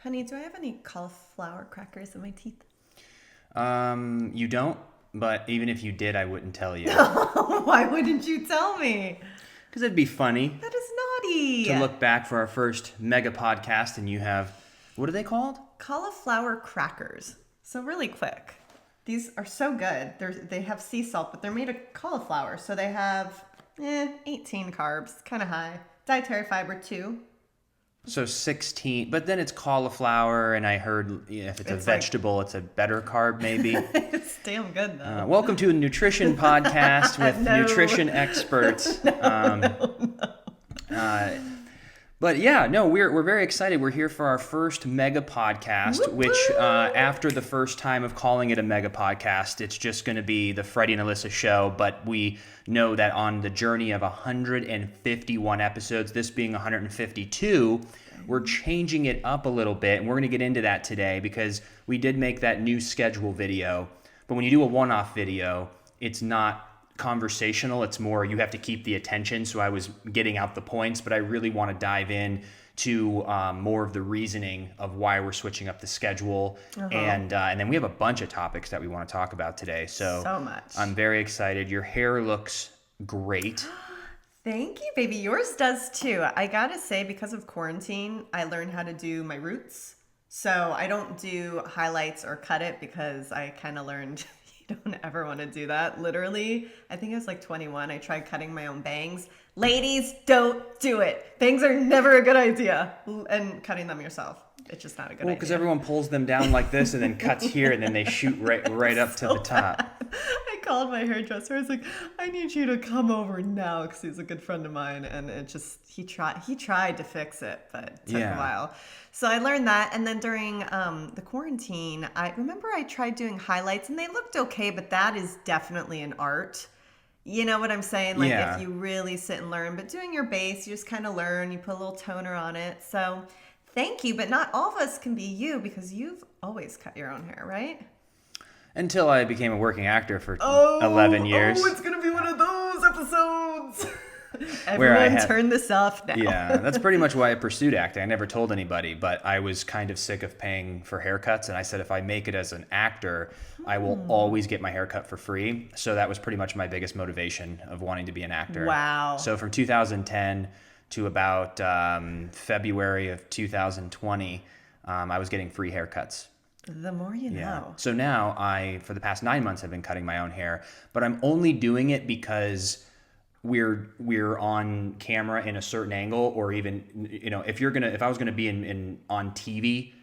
Honey, do I have any cauliflower crackers in my teeth? You don't, but even if you did, I wouldn't tell you. Why wouldn't you tell me? Because it'd be funny That is naughty. to look back for our first mega podcast and you have, what are they called? Cauliflower crackers. So really quick. These are so good. They have sea salt, but they're made of cauliflower. So they have 18 carbs, kind of high. Dietary fiber 2. So 16, but then it's cauliflower, and I heard if it's a vegetable, it's a better carb maybe. It's damn good though. Welcome to a nutrition podcast with nutrition experts. But yeah, no, we're very excited. We're here for our first mega podcast, Woo-hoo! which after the first time of calling it a mega podcast, it's just going to be the Freddie and Alyssa Show. But we know that on the journey of 151 episodes, this being 152, we're changing it up a little bit. And we're going to get into that today because we did make that new schedule video. But when you do a one-off video, it's not conversational. It's more you have to keep the attention. So I was getting out the points, but I really want to dive in to more of the reasoning of why we're switching up the schedule. And then we have a bunch of topics that we want to talk about today. So much. I'm very excited. Your hair looks great. Thank you, baby. Yours does too. I gotta say, because of quarantine, I learned how to do my roots. So I don't do highlights or cut it because I kind of learned you don't ever want to do that. Literally, I think I was like 21. I tried cutting my own bangs. Ladies, don't do it. Bangs are never a good idea. And cutting them yourself, it's just not a good idea. Well, because everyone pulls them down like this and then cuts here and then they shoot right up to the top. I called my hairdresser. I was like, I need you to come over now because he's a good friend of mine. And it just, he tried to fix it, but it took a while. So I learned that. And then during the quarantine, I remember I tried doing highlights and they looked okay, but that is definitely an art. You know what I'm saying? Like if you really sit and learn, but doing your base, you just kind of learn, you put a little toner on it. So thank you. But not all of us can be you because you've always cut your own hair, right? Until I became a working actor for 11 years. Oh, it's going to be one of those episodes. Everyone turn this off now. Yeah, that's pretty much why I pursued acting. I never told anybody, but I was kind of sick of paying for haircuts. And I said, if I make it as an actor, I will always get my haircut for free. So that was pretty much my biggest motivation of wanting to be an actor. Wow. So from 2010 to about February of 2020, I was getting free haircuts. The more you know. So now for the past 9 months, have been cutting my own hair, but I'm only doing it because we're on camera in a certain angle, or even, if I was gonna be on TV,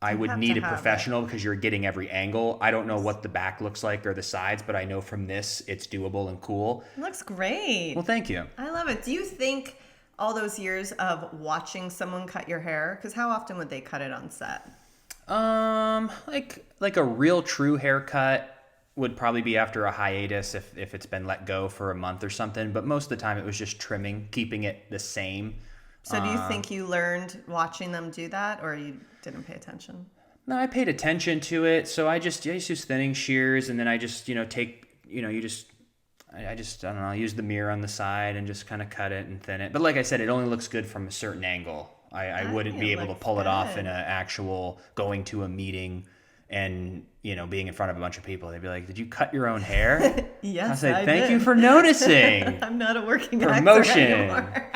I would need a professional because you're getting every angle. I don't know what the back looks like or the sides, but I know from this it's doable and cool. It looks great. Well, thank you. I love it. Do you think all those years of watching someone cut your hair, because how often would they cut it on set? Like a real true haircut would probably be after a hiatus if it's been let go for a month or something. But most of the time it was just trimming, keeping it the same. So do you think you learned watching them do that, or you didn't pay attention? No, I paid attention to it. So I used to use thinning shears, and then I just, I don't know, use the mirror on the side and just kind of cut it and thin it. But like I said, it only looks good from a certain angle. I wouldn't be able to pull it off in an actual going to a meeting and, being in front of a bunch of people. They'd be like, did you cut your own hair? Yes, I said, thank you for noticing. I'm not a working Promotion. actor anymore.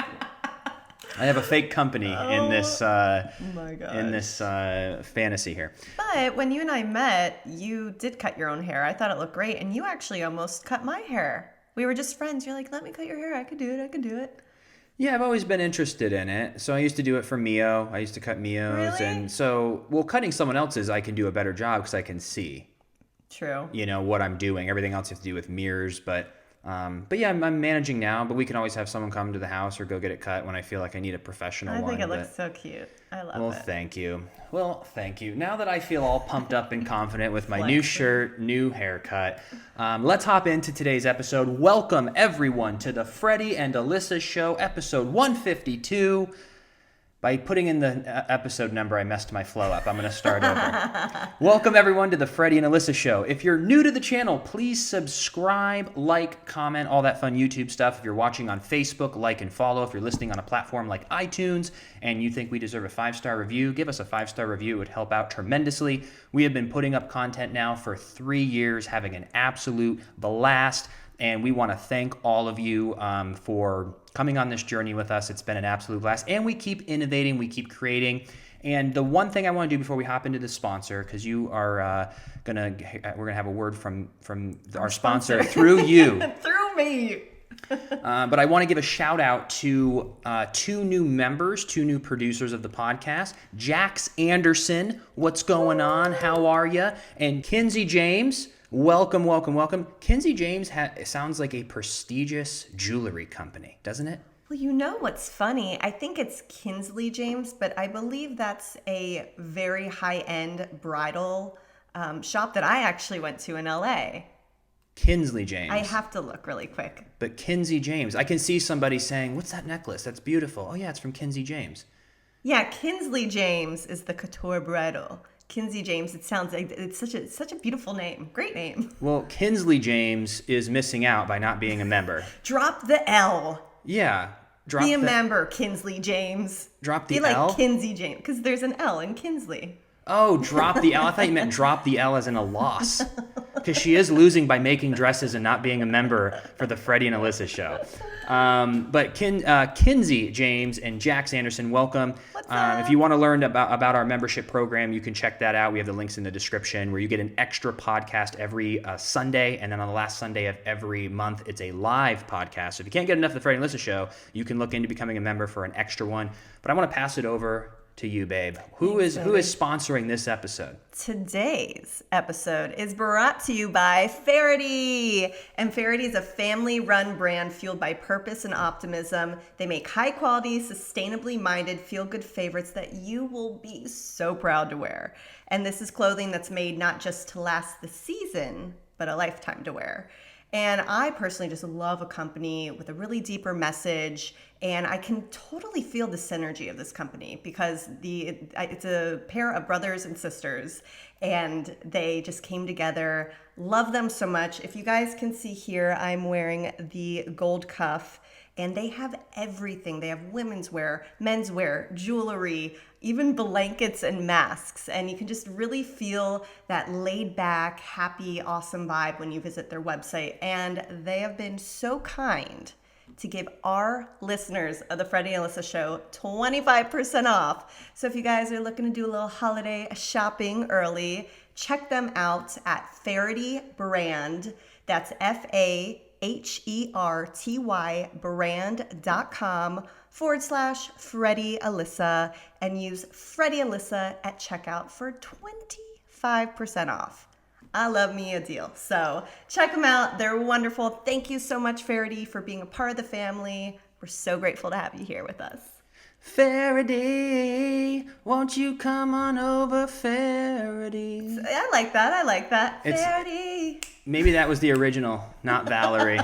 I have a fake company in this in this fantasy here. But when you and I met, you did cut your own hair. I thought it looked great, and you actually almost cut my hair. We were just friends. You're like, let me cut your hair. I could do it. Yeah, I've always been interested in it. So I used to do it for Mio. I used to cut Mios. Really? And so, cutting someone else's, I can do a better job because I can see. True. What I'm doing. Everything else you have to do with mirrors. But yeah, I'm managing now. But we can always have someone come to the house or go get it cut when I feel like I need a professional one. I think it looks so cute. I love it. Well, thank you. Now that I feel all pumped up and confident with my new shirt, new haircut, let's hop into today's episode. Welcome, everyone, to the Freddie and Alyssa Show, episode 152. By putting in the episode number, I messed my flow up. I'm going to start over. Welcome, everyone, to the Freddie and Alyssa Show. If you're new to the channel, please subscribe, like, comment, all that fun YouTube stuff. If you're watching on Facebook, like and follow. If you're listening on a platform like iTunes and you think we deserve a 5-star review, give us a 5-star review. It would help out tremendously. We have been putting up content now for 3 years, having an absolute blast. And we want to thank all of you for coming on this journey with us. It's been an absolute blast. And we keep innovating. We keep creating. And the one thing I want to do before we hop into the sponsor, because you are we're gonna have a word from our sponsor through you. Through me. But I want to give a shout out to 2 new members, 2 new producers of the podcast. Jax Anderson, what's going on? How are you? And Kinsey James. Welcome, welcome, welcome. Kinsey James sounds like a prestigious jewelry company, doesn't it? Well, you know what's funny? I think it's Kinsley James, but I believe that's a very high-end bridal shop that I actually went to in LA. Kinsley James. I have to look really quick. But Kinsey James. I can see somebody saying, what's that necklace? That's beautiful. Oh, yeah, it's from Kinsey James. Yeah, Kinsley James is the couture bridal. Kinsey James, it sounds like it's such a beautiful name. Great name. Well, Kinsley James is missing out by not being a member. Drop the L. Yeah. Be a member, Kinsley James. Drop the L? Be like L? Kinsey James, because there's an L in Kinsley. Oh, drop the L. I thought you meant drop the L as in a loss. Because she is losing by making dresses and not being a member for the Freddie and Alyssa Show. But Kinsey James and Jax Anderson, welcome. If you want to learn about our membership program, you can check that out. We have the links in the description where you get an extra podcast every Sunday. And then on the last Sunday of every month, it's a live podcast. So if you can't get enough of the Freddie and Alyssa Show, you can look into becoming a member for an extra one. But I want to pass it over to you, babe. Who is sponsoring this episode? Today's episode is brought to you by Faraday. And Faraday is a family-run brand fueled by purpose and optimism. They make high-quality, sustainably minded, feel-good favorites that you will be so proud to wear. And this is clothing that's made not just to last the season, but a lifetime to wear. And I personally just love a company with a really deeper message, and I can totally feel the synergy of this company because it's a pair of brothers and sisters, and they just came together. Love them so much. If you guys can see here, I'm wearing the gold cuff, and they have everything. They have women's wear, men's wear, jewelry, even blankets and masks. And you can just really feel that laid back, happy, awesome vibe when you visit their website. And they have been so kind to give our listeners of the Freddie and Alyssa Show 25% off. So if you guys are looking to do a little holiday shopping early, check them out at Faraday Brand. That's FAHERTY brand.com/Freddie Alyssa and use Freddie Alyssa at checkout for 25% off. I love me a deal. So check them out. They're wonderful. Thank you so much, Faraday, for being a part of the family. We're so grateful to have you here with us. Faraday, won't you come on over, Faraday? I like that. Faraday. Maybe that was the original, not Valerie.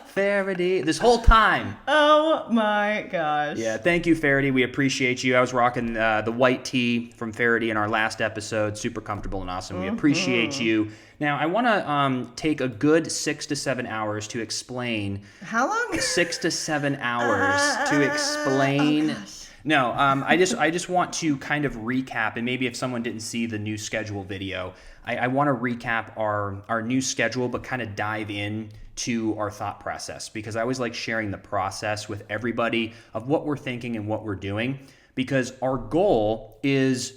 Faraday, this whole time. Oh my gosh. Yeah, thank you, Faraday. We appreciate you. I was rocking the white tee from Faraday in our last episode. Super comfortable and awesome. We appreciate you. Now, I want to take a good 6 to 7 hours to explain. How long? 6 to 7 hours to explain. Oh gosh. No, I just want to kind of recap, and maybe if someone didn't see the new schedule video, I want to recap our new schedule, but kind of dive in to our thought process, because I always like sharing the process with everybody of what we're thinking and what we're doing, because our goal is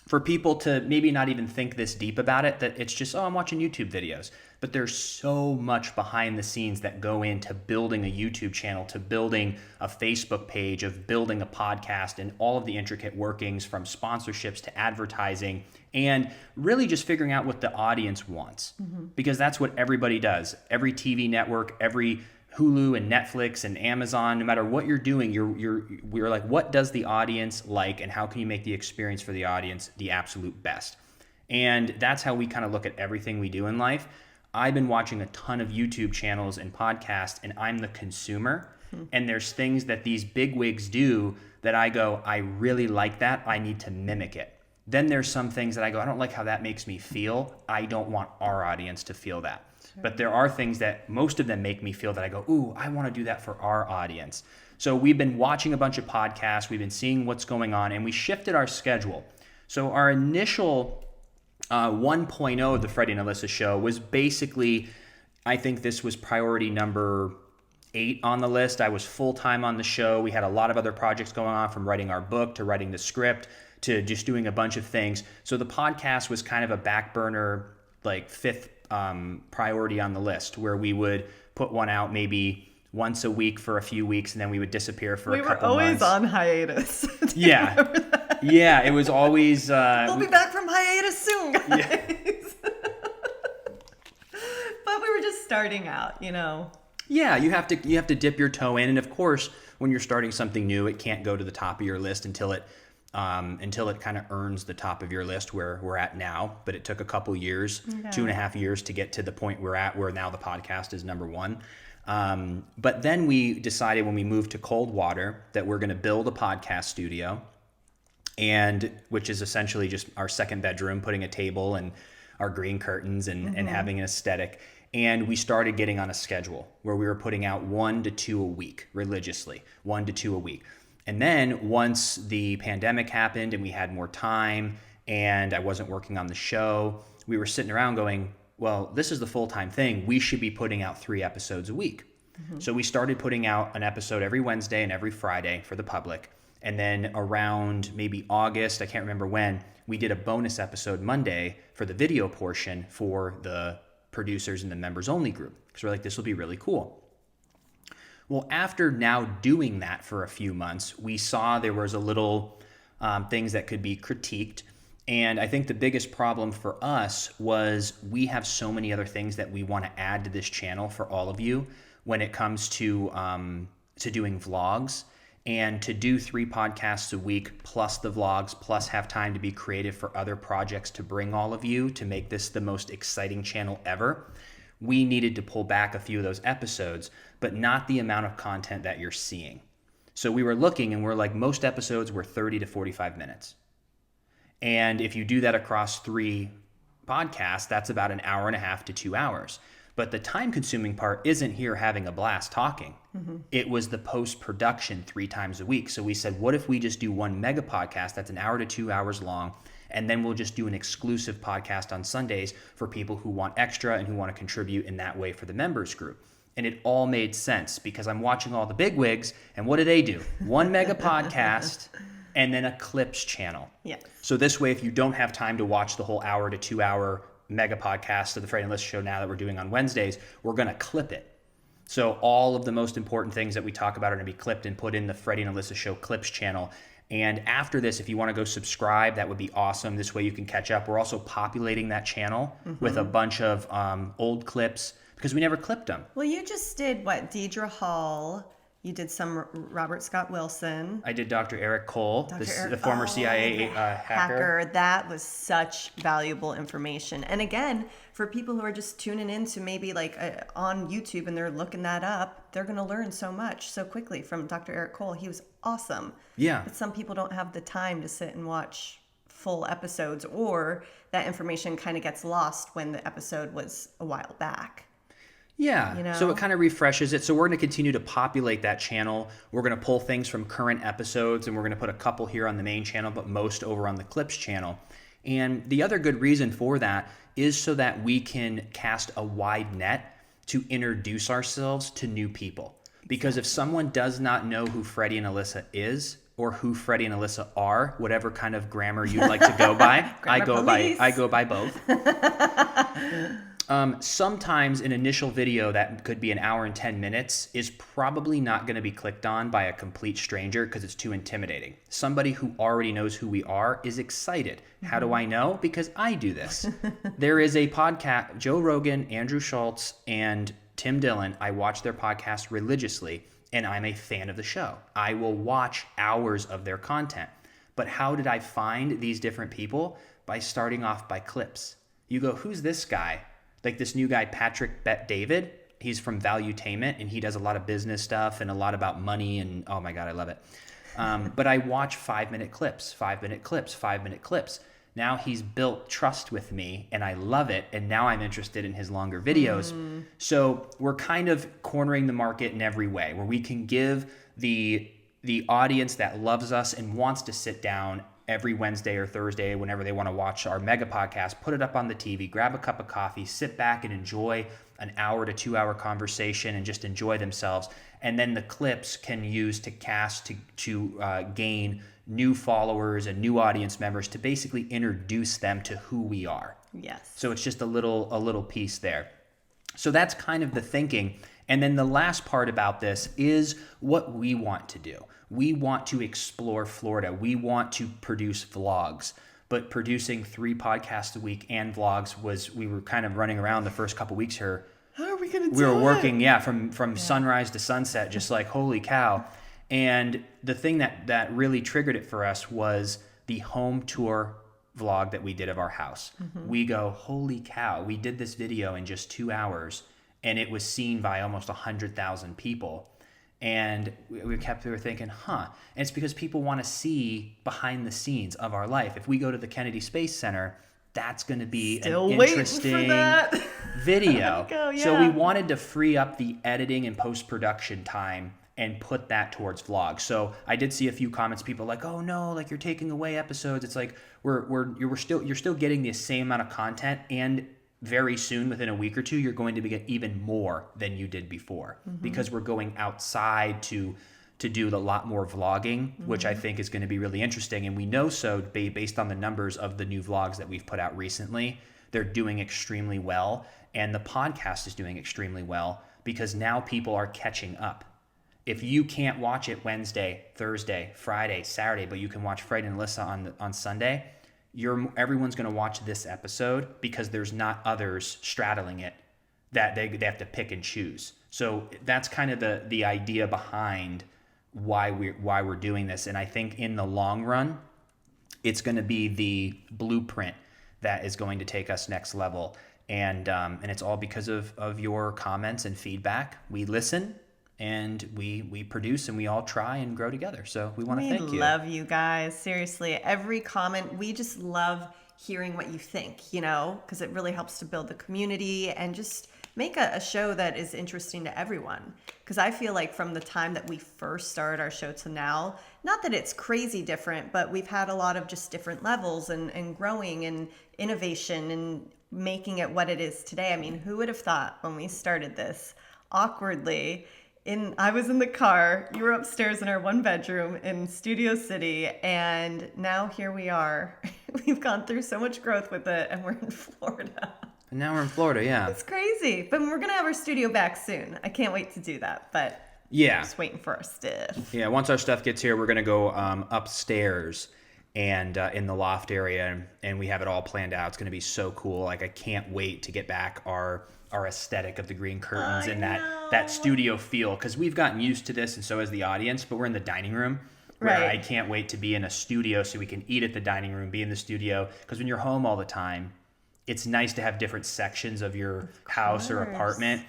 for people to maybe not even think this deep about it, that it's just, oh, I'm watching YouTube videos. But there's so much behind the scenes that go into building a YouTube channel, to building a Facebook page, of building a podcast, and all of the intricate workings from sponsorships to advertising, and really just figuring out what the audience wants. Because that's what everybody does. Every TV network, every Hulu and Netflix and Amazon, no matter what you're doing, we're like, what does the audience like, and how can you make the experience for the audience the absolute best? And that's how we kind of look at everything we do in life. I've been watching a ton of YouTube channels and podcasts, and I'm the consumer. And there's things that these bigwigs do that I go, I really like that. I need to mimic it. Then there's some things that I go, I don't like how that makes me feel. I don't want our audience to feel that. Sure. But there are things that most of them make me feel that I go, ooh, I want to do that for our audience. So we've been watching a bunch of podcasts. We've been seeing what's going on, and we shifted our schedule. So our initial 1.0 of the Freddie and Alyssa Show was basically, I think this was priority number 8 on the list. I was full-time on the show. We had a lot of other projects going on, from writing our book to writing the script to just doing a bunch of things. So the podcast was kind of a back burner, like 5th priority on the list, where we would put one out maybe once a week for a few weeks, and then we would disappear for a couple months. We were always on hiatus. Yeah. Yeah, it was always... we'll be back from hiatus soon, guys. Yeah. But we were just starting out, you know. Yeah, you have to dip your toe in, and of course, when you're starting something new, it can't go to the top of your list until it kind of earns the top of your list, where we're at now. But it took a couple years, 2.5 years, to get to the point we're at, where now the podcast is number 1. But then we decided, when we moved to Coldwater, that we're going to build a podcast studio, and which is essentially just our second bedroom, putting a table and our green curtains and having an aesthetic. And we started getting on a schedule where we were putting out 1 to 2 a week religiously, 1 to 2 a week. And then once the pandemic happened and we had more time and I wasn't working on the show, we were sitting around going, well, this is the full-time thing. We should be putting out 3 episodes a week. So we started putting out an episode every Wednesday and every Friday for the public. And then around maybe August, I can't remember when, we did a bonus episode Monday for the video portion for the producers in the members only group. Because we're like, this will be really cool. Well, after now doing that for a few months, we saw there was a little things that could be critiqued. And I think the biggest problem for us was we have so many other things that we want to add to this channel for all of you when it comes to doing vlogs. And to do 3 podcasts a week, plus the vlogs, plus have time to be creative for other projects to bring all of you to make this the most exciting channel ever, we needed to pull back a few of those episodes, but not the amount of content that you're seeing. So we were looking, and we're like, most episodes were 30 to 45 minutes. And if you do that across 3 podcasts, that's about an hour and a half to 2 hours. But the time-consuming part isn't here having a blast talking. It was the post-production 3 times a week. So we said, what if we just do 1 mega podcast that's an hour to 2 hours long, and then we'll just do an exclusive podcast on Sundays for people who want extra and who want to contribute in that way for the members group. And it all made sense, because I'm watching all the bigwigs, and what do? 1 mega podcast and then a clips channel. Yes. So this way, if you don't have time to watch the whole hour to 2 hour mega podcast of the Freddie and Alyssa Show now that we're doing on Wednesdays, we're going to clip it. So all of the most important things that we talk about are going to be clipped and put in the Freddie and Alyssa Show clips channel. And after this, if you want to go subscribe, that would be awesome. This way you can catch up. We're also populating that channel with a bunch of old clips, because we never clipped them. Well, you just did what? Deidre Hall. You did some Robert Scott Wilson. I did Dr. Eric Cole, the former CIA hacker. That was such valuable information. And again, for people who are just tuning in to maybe like on YouTube and they're looking that up, they're going to learn so much so quickly from Dr. Eric Cole. He was awesome. Yeah. But some people don't have the time to sit and watch full episodes, or that information kind of gets lost when the episode was a while back. Yeah, you know? So it kind of refreshes it. So we're going to continue to populate that channel. We're going to pull things from current episodes, and we're going to put a couple here on the main channel, but most over on the clips channel. And the other good reason for that is so that we can cast a wide net to introduce ourselves to new people. Because if someone does not know who Freddie and Alyssa is, or who Freddie and Alyssa are, whatever kind of grammar you'd like to go by, I go by both. Sometimes an initial video that could be an hour and 10 minutes is probably not going to be clicked on by a complete stranger because it's too intimidating. Somebody who already knows who we are is excited. How do I know? Because I do this. There is a podcast, Joe Rogan, Andrew Schultz, and Tim Dillon. I watch their podcast religiously, and I'm a fan of the show. I will watch hours of their content. But how did I find these different people? By starting off by clips. You go, who's this guy? Like this new guy, Patrick Bet David, he's from Valuetainment, and he does a lot of business stuff and a lot about money, and oh my God, I love it. But I watch 5-minute clips, 5-minute clips, 5-minute clips. Now he's built trust with me, and I love it, and now I'm interested in his longer videos. So we're kind of cornering the market in every way, where we can give the audience that loves us and wants to sit down every Wednesday or Thursday, whenever they want to watch our mega podcast, put it up on the TV, grab a cup of coffee, sit back and enjoy an hour to 2 hour conversation and just enjoy themselves. And then the clips can use to cast to gain new followers and new audience members, to basically introduce them to who we are. Yes. So it's just a little piece there. So that's kind of the thinking. And then the last part about this is what we want to do. We want to explore Florida. We want to produce vlogs. But producing 3 podcasts a week and vlogs we were kind of running around the first couple weeks here. How are we going to do it? We were working, from sunrise to sunset, just like, holy cow. And the thing that really triggered it for us was the home tour vlog that we did of our house. We go, holy cow, we did this video in just 2 hours, and it was seen by almost 100,000 people. And we were thinking, and it's because people want to see behind the scenes of our life. If we go to the Kennedy Space Center, that's going to be Still an waiting interesting for that. video. Go, yeah. So we wanted to free up the editing and post-production time and put that towards vlogs. So I did see a few comments, people like, oh no, like you're taking away episodes. It's like you're still getting the same amount of content, and very soon, within a week or two, you're going to get even more than you did before, because we're going outside to do a lot more vlogging, which I think is going to be really interesting. And we know so based on the numbers of the new vlogs that we've put out recently. They're doing extremely well, and the podcast is doing extremely well, because now people are catching up. If you can't watch it Wednesday, Thursday, Friday, Saturday, but you can watch Freddie and Alyssa on Sunday, everyone's going to watch this episode, because there's not others straddling it that they have to pick and choose. So that's kind of the idea behind why we're doing this. And I think in the long run, it's going to be the blueprint that is going to take us next level. And it's all because of your comments and feedback. We listen, and we produce, and we all try and grow together. So we want to thank you. We love you guys. Seriously, every comment, we just love hearing what you think, because it really helps to build the community and just make a show that is interesting to everyone. Because I feel like from the time that we first started our show to now, not that it's crazy different, but we've had a lot of just different levels and growing and innovation and making it what it is today. I mean, who would have thought when we started this awkwardly? I was in the car, you were upstairs in our 1-bedroom in Studio City, and now here we are. We've gone through so much growth with it, and we're in Florida. And now we're in Florida, yeah. It's crazy, but we're going to have our studio back soon. I can't wait to do that, but just waiting for our stuff. Yeah, once our stuff gets here, we're going to go upstairs and in the loft area, and we have it all planned out. It's going to be so cool. Like, I can't wait to get back our aesthetic of the green curtains and that studio feel, because we've gotten used to this, and so has the audience, but we're in the dining room. Where I can't wait to be in a studio so we can eat at the dining room, be in the studio, because when you're home all the time, it's nice to have different sections of your house or apartment.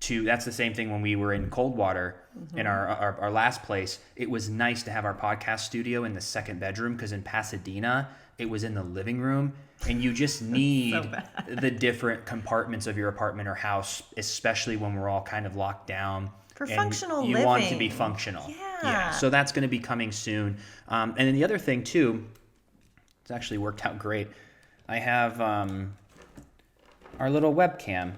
That's the same thing when we were in Coldwater in our last place. It was nice to have our podcast studio in the 2nd bedroom, because in Pasadena, it was in the living room. And you just need the different compartments of your apartment or house, especially when we're all kind of locked down. For functional living. You want to be functional. Yeah. So that's going to be coming soon. And then the other thing, too, it's actually worked out great. I have our little webcam.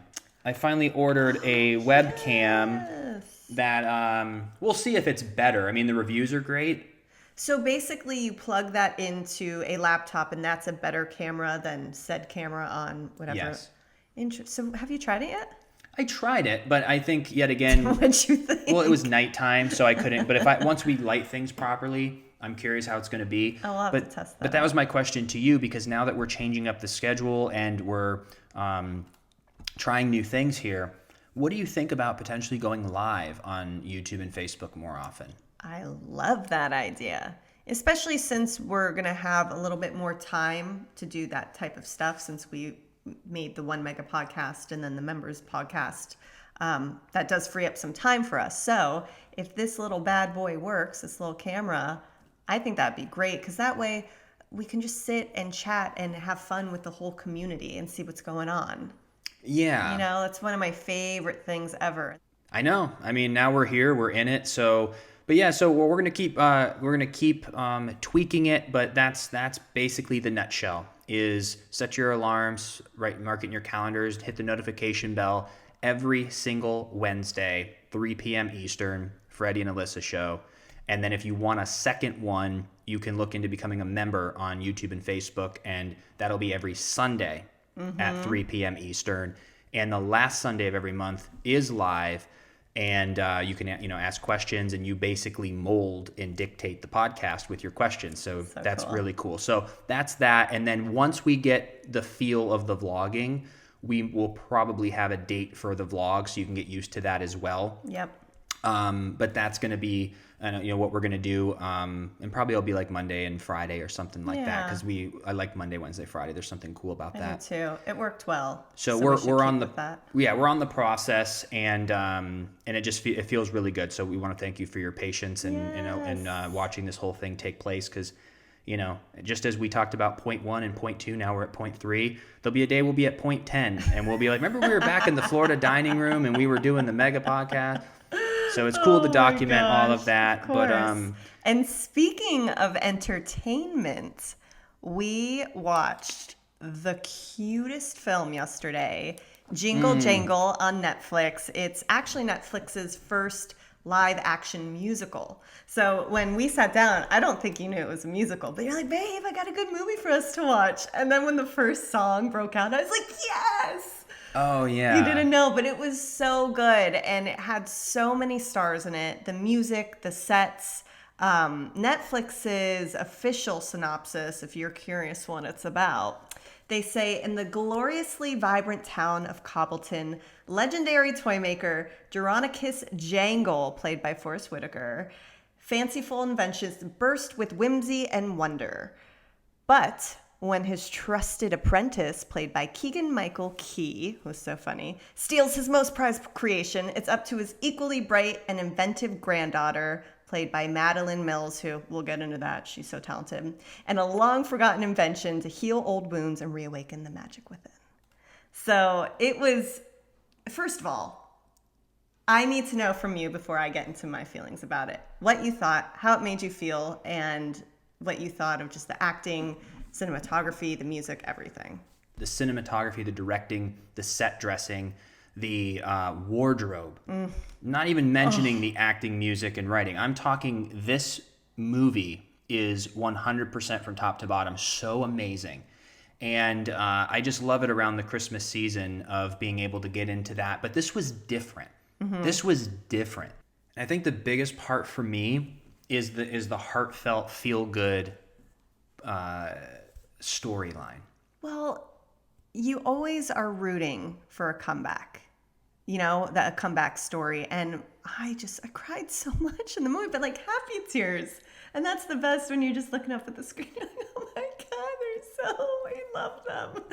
I finally ordered a webcam that we'll see if it's better. I mean, the reviews are great. So basically, you plug that into a laptop, and that's a better camera than said camera on whatever. Yes. So have you tried it yet? I tried it, but I think yet again. What'd you think? Well, it was nighttime, so I couldn't. But once we light things properly, I'm curious how it's going to be. I'll have to test that. But that was my question to you, because now that we're changing up the schedule and we're trying new things here, what do you think about potentially going live on YouTube and Facebook more often? I love that idea, especially since we're going to have a little bit more time to do that type of stuff, since we made the 1 Mega podcast and then the members podcast. that does free up some time for us. So if this little bad boy works, this little camera, I think that'd be great, because that way we can just sit and chat and have fun with the whole community and see what's going on. Yeah. You know, that's one of my favorite things ever. I know. I mean, now we're here, we're in it. So, but yeah, so we're gonna keep tweaking it. But that's basically the nutshell. Is set your alarms, right? Mark it in your calendars. Hit the notification bell every single Wednesday, 3 p.m. Eastern. Freddie and Alyssa Show. And then if you want a second one, you can look into becoming a member on YouTube and Facebook, and that'll be every Sunday at 3 p.m. Eastern. And the last Sunday of every month is live. And you can, ask questions, and you basically mold and dictate the podcast with your questions. So that's cool. Really cool. So that's that. And then once we get the feel of the vlogging, we will probably have a date for the vlog, so you can get used to that as well. Yep. But that's going to be, what we're going to do. And probably it'll be like Monday and Friday or something like that. Because I like Monday, Wednesday, Friday. There's something cool about that. I do too. It worked well. So we're on the process, and it feels really good. So we want to thank you for your patience and watching this whole thing take place. Because, just as we talked about point 1 and point 2, now we're at point 3. There'll be a day we'll be at point 10, and we'll be like, remember we were back in the Florida dining room and we were doing the mega podcast. So it's cool to document all of that. But and speaking of entertainment, we watched the cutest film yesterday, Jingle Jangle on Netflix. It's actually Netflix's first live action musical. So when we sat down, I don't think you knew it was a musical, but you're like, babe, I got a good movie for us to watch. And then when the first song broke out, I was like, yes! Oh, yeah. You didn't know, but it was so good, and it had so many stars in it. The music, the sets, Netflix's official synopsis, if you're curious what it's about. They say, in the gloriously vibrant town of Cobbleton, legendary toy maker Doronicus Jangle, played by Forrest Whitaker, fanciful inventions burst with whimsy and wonder. But when his trusted apprentice, played by Keegan-Michael Key, who's so funny, steals his most prized creation, it's up to his equally bright and inventive granddaughter, played by Madeline Mills, who, we'll get into that, she's so talented, and a long-forgotten invention to heal old wounds and reawaken the magic within. So it was, first of all, I need to know from you before I get into my feelings about it, what you thought, how it made you feel, and what you thought of just the acting, cinematography, the music, everything. The cinematography, the directing, the set dressing, the wardrobe. Not even mentioning the acting, music, and writing. I'm talking, this movie is 100% from top to bottom so amazing. And I just love it around the Christmas season of being able to get into that. But this was different. This was different. And I think the biggest part for me is the heartfelt, feel-good storyline. Well, you always are rooting for a comeback, that a comeback story. And I cried so much in the movie, but like happy tears. And that's the best when you're just looking up at the screen. Oh my God, we love them.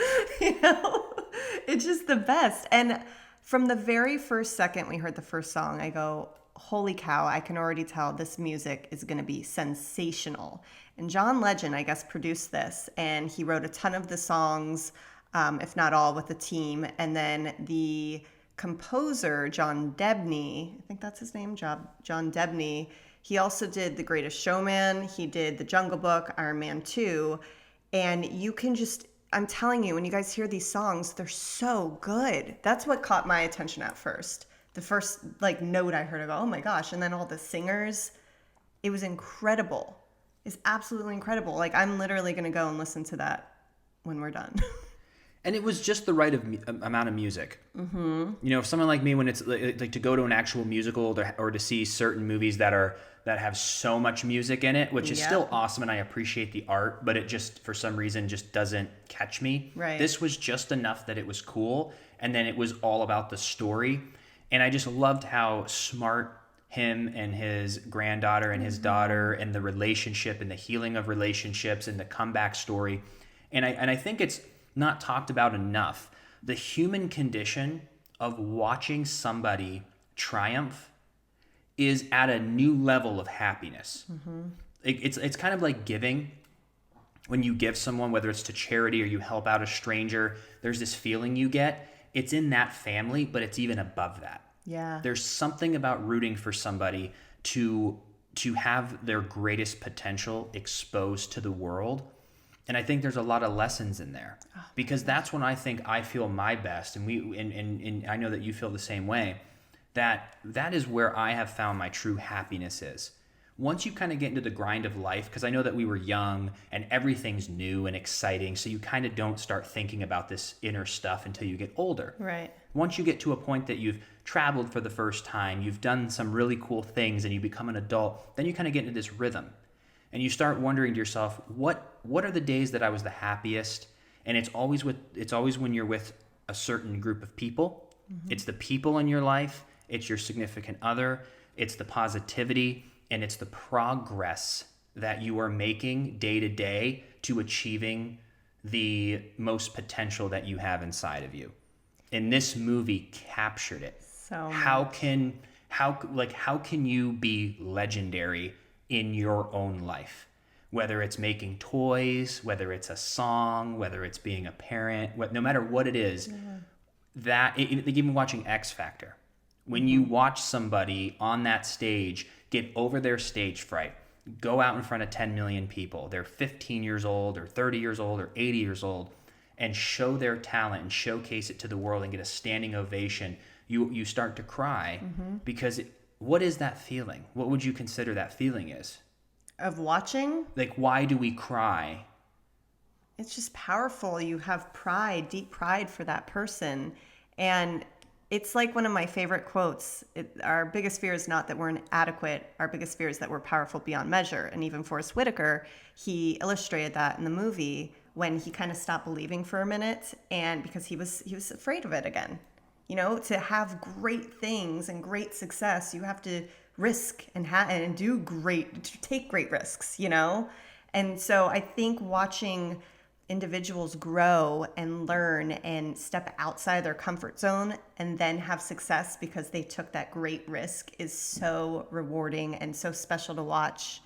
It's just the best. And from the very first second we heard the first song, I go, holy cow, I can already tell this music is going to be sensational. And John Legend, I guess, produced this, and he wrote a ton of the songs, if not all, with the team. And then the composer, John Debney, I think that's his name, John Debney, he also did The Greatest Showman. He did The Jungle Book, Iron Man 2. And you can just, I'm telling you, when you guys hear these songs, they're so good. That's what caught my attention at first. The first note I heard, I go, oh my gosh. And then all the singers, it was incredible. It's absolutely incredible. I'm literally going to go and listen to that when we're done. And it was just the right amount of music. If someone like me, when it's like to go to an actual musical or to see certain movies that have so much music in it, which is still awesome, and I appreciate the art, but it just, for some reason, just doesn't catch me. Right. This was just enough that it was cool, and then it was all about the story. And I just loved how smart him and his granddaughter and his daughter, and the relationship and the healing of relationships and the comeback story. And I think it's not talked about enough. The human condition of watching somebody triumph is at a new level of happiness. It's kind of like giving. When you give someone, whether it's to charity or you help out a stranger, there's this feeling you get. It's in that family, but it's even above that. Yeah. There's something about rooting for somebody to have their greatest potential exposed to the world. And I think there's a lot of lessons in there, because that's when I think I feel my best. And I know that you feel the same way, that is where I have found my true happiness is. Once you kind of get into the grind of life, because I know that we were young and everything's new and exciting, so you kind of don't start thinking about this inner stuff until you get older. Right. Once you get to a point that you've traveled for the first time, you've done some really cool things, and you become an adult, then you kind of get into this rhythm. And you start wondering to yourself, what are the days that I was the happiest? And it's always when you're with a certain group of people. It's the people in your life, it's your significant other, it's the positivity, and it's the progress that you are making day to day to achieving the most potential that you have inside of you. And this movie captured it. So how can you be legendary in your own life? Whether it's making toys, whether it's a song, whether it's being a parent, no matter what it is, even watching X Factor. When you watch somebody on that stage get over their stage fright, go out in front of 10 million people, they're 15 years old or 30 years old or 80 years old, and show their talent and showcase it to the world and get a standing ovation, you start to cry because what is that feeling? What would you consider that feeling is? Of watching? Like, why do we cry? It's just powerful. You have pride, deep pride for that person. And it's like one of my favorite quotes. Our biggest fear is not that we're inadequate. Our biggest fear is that we're powerful beyond measure. And even Forrest Whitaker, he illustrated that in the movie when he kind of stopped believing for a minute, and because he was afraid of it again. You know, to have great things and great success, you have to risk and take great risks, you know? And so I think watching individuals grow and learn and step outside their comfort zone and then have success because they took that great risk is so rewarding and so special to watch.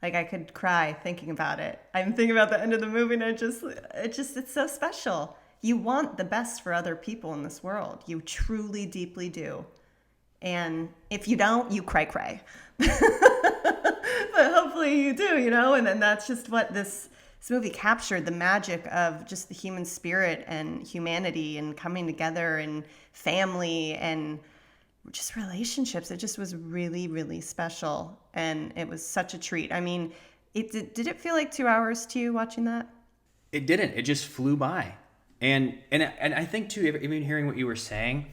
Like, I could cry thinking about it. I'm thinking about the end of the movie, and it's so special. You want the best for other people in this world. You truly, deeply do. And if you don't, you cry. But hopefully you do, you know? And then that's just what this movie captured, the magic of just the human spirit and humanity and coming together and family and just relationships. It just was really, really special. And it was such a treat. I mean, did it feel like 2 hours to you watching that? It didn't. It just flew by. And I think, too, even hearing what you were saying,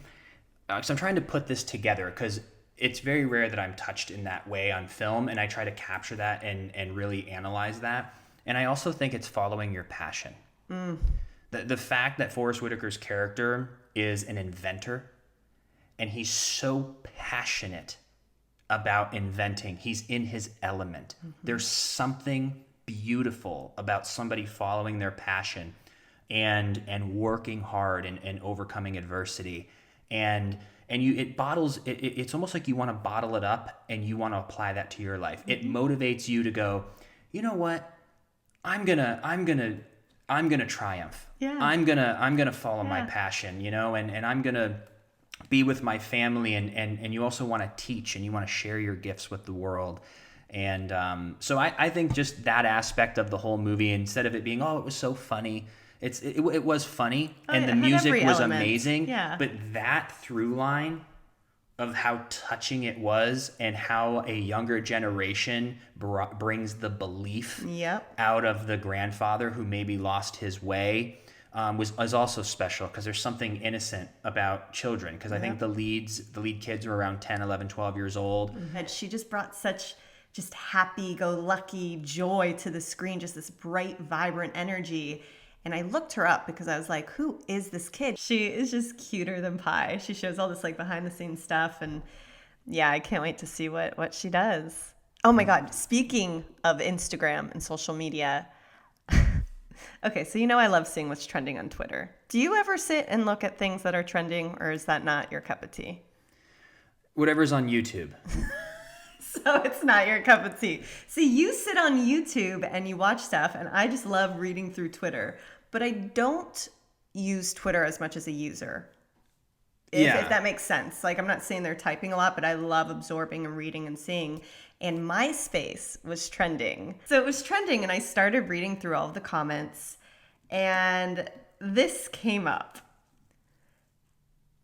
so I'm trying to put this together because it's very rare that I'm touched in that way on film, and I try to capture that and really analyze that. And I also think it's following your passion. The fact that Forrest Whitaker's character is an inventor, and he's so passionate about inventing. He's in his element. There's something beautiful about somebody following their passion and working hard and overcoming adversity. It's almost like you want to bottle it up and you want to apply that to your life. It motivates you to go, you know what? I'm gonna triumph. Yeah. I'm gonna follow my passion, you know, and I'm gonna be with my family, and you also want to teach and you want to share your gifts with the world. And so I think just that aspect of the whole movie, instead of it being, oh, it was so funny, it was funny, and the music was amazing. Yeah. But that through line of how touching it was and how a younger generation brings the belief out of the grandfather who maybe lost his way was also special, because there's something innocent about children, because I think the lead kids were around 10, 11, 12 years old. And she just brought such just happy-go-lucky joy to the screen, just this bright, vibrant energy. And I looked her up because I was like, who is this kid? She is just cuter than pie. She shows all this like behind-the-scenes stuff. And yeah, I can't wait to see what she does. Oh my God, speaking of Instagram and social media, Okay, so I love seeing what's trending on Twitter. Do you ever sit and look at things that are trending, or is that not your cup of tea? Whatever's on YouTube. So it's not your cup of tea. See, you sit on YouTube and you watch stuff, and I just love reading through Twitter. But I don't use Twitter as much as a user. If that makes sense. Like, I'm not saying they're typing a lot, but I love absorbing and reading and seeing. And MySpace was trending. So it was trending, and I started reading through all of the comments, and this came up.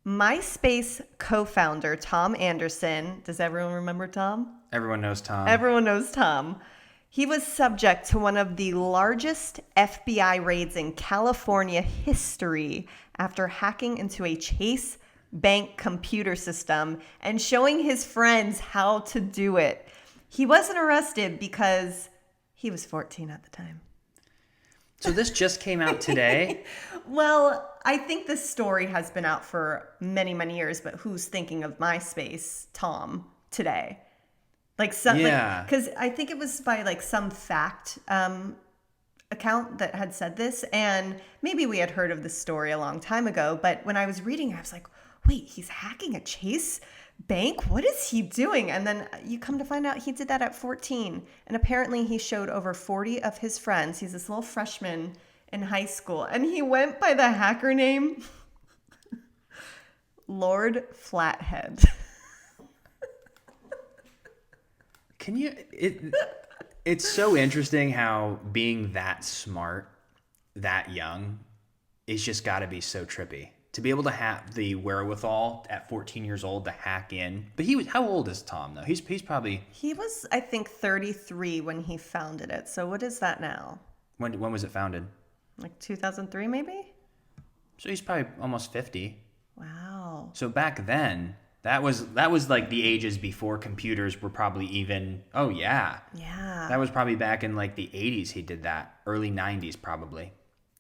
MySpace co-founder Tom Anderson. Does everyone remember Tom? Everyone knows Tom. Everyone knows Tom. He was subject to one of the largest FBI raids in California history after hacking into a Chase Bank computer system and showing his friends how to do it. He wasn't arrested because he was 14 at the time. So this just came out today? Well, I think this story has been out for many, many years, but who's thinking of MySpace, Tom, today? Because I think it was by like some fact account that had said this, and maybe we had heard of this story a long time ago, but when I was reading, I was like, wait, he's hacking a Chase Bank? What is he doing? And then you come to find out he did that at 14. And apparently he showed over 40 of his friends. He's this little freshman in high school. And he went by the hacker name Lord Flathead. It's so interesting how being that smart, that young, is just got to be so trippy. To be able to have the wherewithal at 14 years old to hack in. But how old is Tom, though? He's probably... He was, I think, 33 when he founded it. So what is that now? When was it founded? Like 2003, maybe? So he's probably almost 50. Wow. So back then, that was like the ages before computers were probably even... Oh, yeah. Yeah. That was probably back in like the 80s he did that. Early 90s, probably.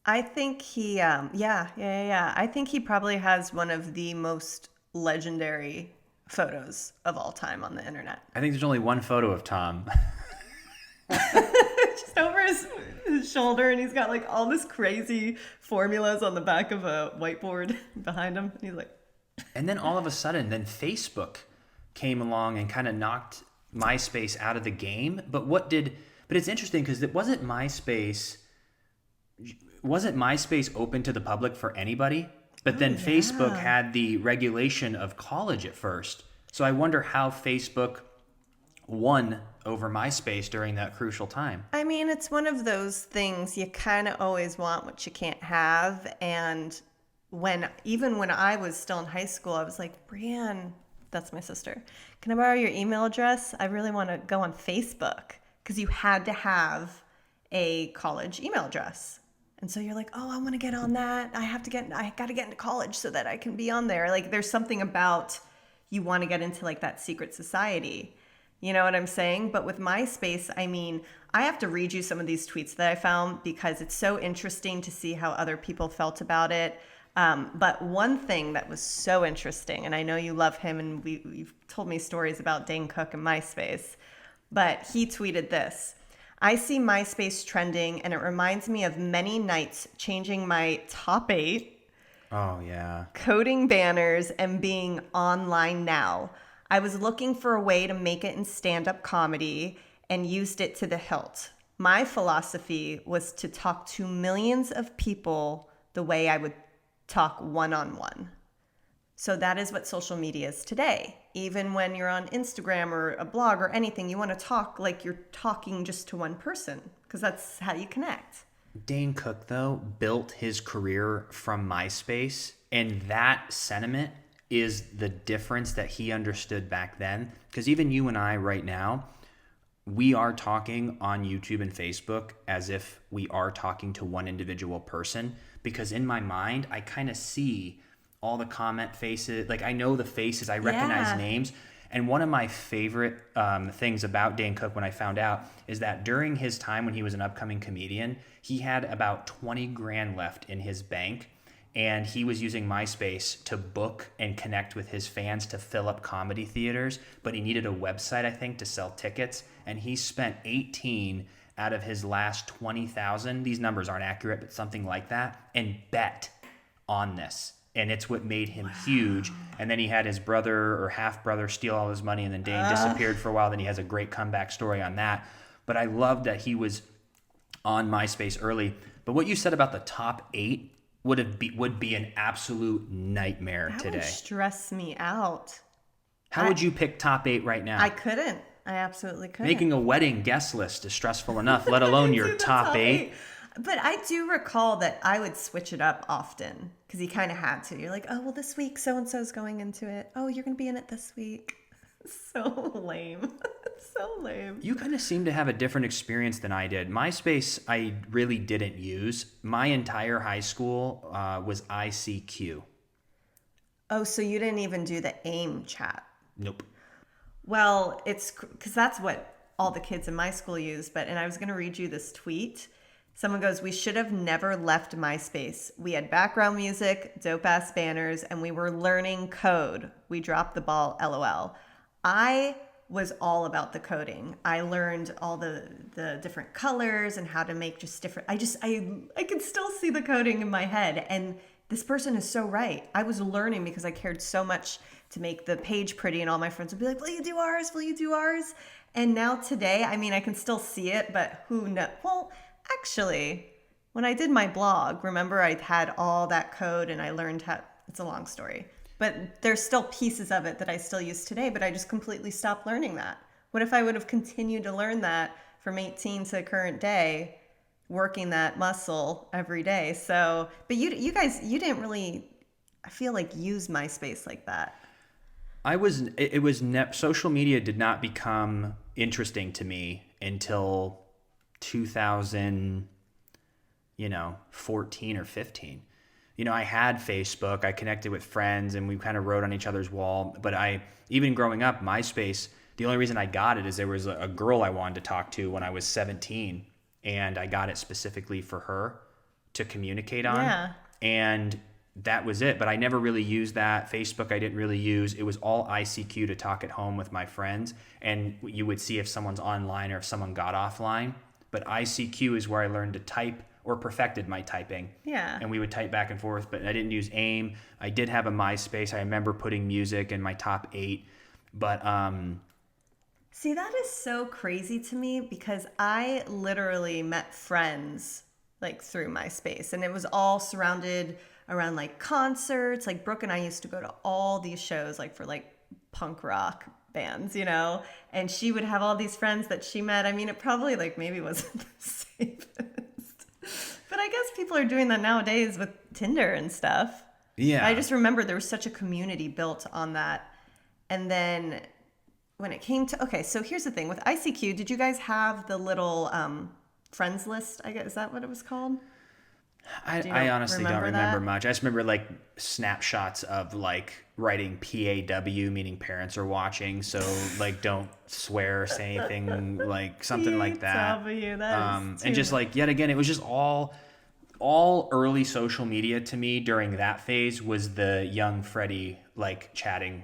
I think he, I think he probably has one of the most legendary photos of all time on the internet. I think there's only one photo of Tom. Just over his shoulder, and he's got like all this crazy formulas on the back of a whiteboard behind him. And he's like... And then all of a sudden, Facebook came along and kind of knocked MySpace out of the game. But it's interesting because it wasn't MySpace open to the public for anybody? But then Facebook had the regulation of college at first. So I wonder how Facebook won over MySpace during that crucial time. I mean, it's one of those things you kind of always want what you can't have. And even when I was still in high school, I was like, Brianne, that's my sister, can I borrow your email address? I really want to go on Facebook. Because you had to have a college email address. And so you're like, oh, I want to get on that. I got to get into college so that I can be on there. Like, there's something about you want to get into like that secret society. You know what I'm saying? But with MySpace, I mean, I have to read you some of these tweets that I found because it's so interesting to see how other people felt about it. But one thing that was so interesting, and I know you love him, and you've told me stories about Dane Cook and MySpace, but he tweeted this. I see MySpace trending, and it reminds me of many nights changing my top 8. Oh, yeah. Coding banners and being online now. I was looking for a way to make it in stand-up comedy and used it to the hilt. My philosophy was to talk to millions of people the way I would talk one-on-one. So that is what social media is today. Even when you're on Instagram or a blog or anything, you want to talk like you're talking just to one person because that's how you connect. Dane Cook, though, built his career from MySpace, and that sentiment is the difference that he understood back then. Because even you and I right now, we are talking on YouTube and Facebook as if we are talking to one individual person. Because in my mind, I kind of see all the comment faces. Like, I know the faces, I recognize names. And one of my favorite things about Dane Cook when I found out is that during his time when he was an upcoming comedian, he had about 20 grand left in his bank. And he was using MySpace to book and connect with his fans to fill up comedy theaters. But he needed a website, I think, to sell tickets. And he spent 18 out of his last 20,000. These numbers aren't accurate, but something like that, and bet on this. And it's what made him huge. And then he had his brother or half brother steal all his money, and then Dane disappeared for a while. Then he has a great comeback story on that. But I love that he was on MySpace early. But what you said about the top 8 would be an absolute nightmare today. That would stress me out. How would you pick top 8 right now? I couldn't. I absolutely couldn't. Making a wedding guest list is stressful enough, let alone your top 8. But I do recall that I would switch it up often because you kind of had to. You're like, oh, well, this week so-and-so's going into it. Oh, you're going to be in it this week. So lame. So lame. You kind of seem to have a different experience than I did. MySpace, I really didn't use. My entire high school was ICQ. Oh, so you didn't even do the AIM chat? Nope. Well, it's because that's what all the kids in my school used. And I was going to read you this tweet. Someone goes, we should have never left MySpace. We had background music, dope-ass banners, and we were learning code. We dropped the ball, LOL. I was all about the coding. I learned all the different colors and how to make just different... I could still see the coding in my head. And this person is so right. I was learning because I cared so much to make the page pretty, and all my friends would be like, will you do ours? Will you do ours? And now today, I mean, I can still see it, but who knows? Well... Actually, when I did my blog, remember I had all that code and I learned how, it's a long story, but there's still pieces of it that I still use today, but I just completely stopped learning that. What if I would have continued to learn that from 18 to current day, working that muscle every day? So, but you guys, you didn't really, I feel like, use MySpace like that. Social media did not become interesting to me until 2014 or 15. I had Facebook, I connected with friends, and we kind of wrote on each other's wall. But even growing up, MySpace, the only reason I got it is there was a girl I wanted to talk to when I was 17, and I got it specifically for her to communicate on. Yeah. And that was it. But I never really used that. Facebook I didn't really use. It was all ICQ to talk at home with my friends, and you would see if someone's online or if someone got offline. But ICQ is where I learned to type or perfected my typing. Yeah. And we would type back and forth, but I didn't use AIM. I did have a MySpace. I remember putting music in my top 8. But see, that is so crazy to me because I literally met friends like through MySpace, and it was all surrounded around like concerts. Like Brooke and I used to go to all these shows like for like punk rock bands, and she would have all these friends that she met. I mean, it probably like maybe wasn't the safest, but I guess people are doing that nowadays with Tinder and stuff. Yeah. I just remember there was such a community built on that. And then when it came to, okay, so here's the thing with ICQ, did you guys have the little friends list? I guess, is that what it was called? I honestly don't remember much. I just remember like snapshots of like writing PAW, meaning parents are watching, so like don't swear or say anything, like something like that. And just like, yet again, it was just all early social media to me during that phase was the young Freddie like chatting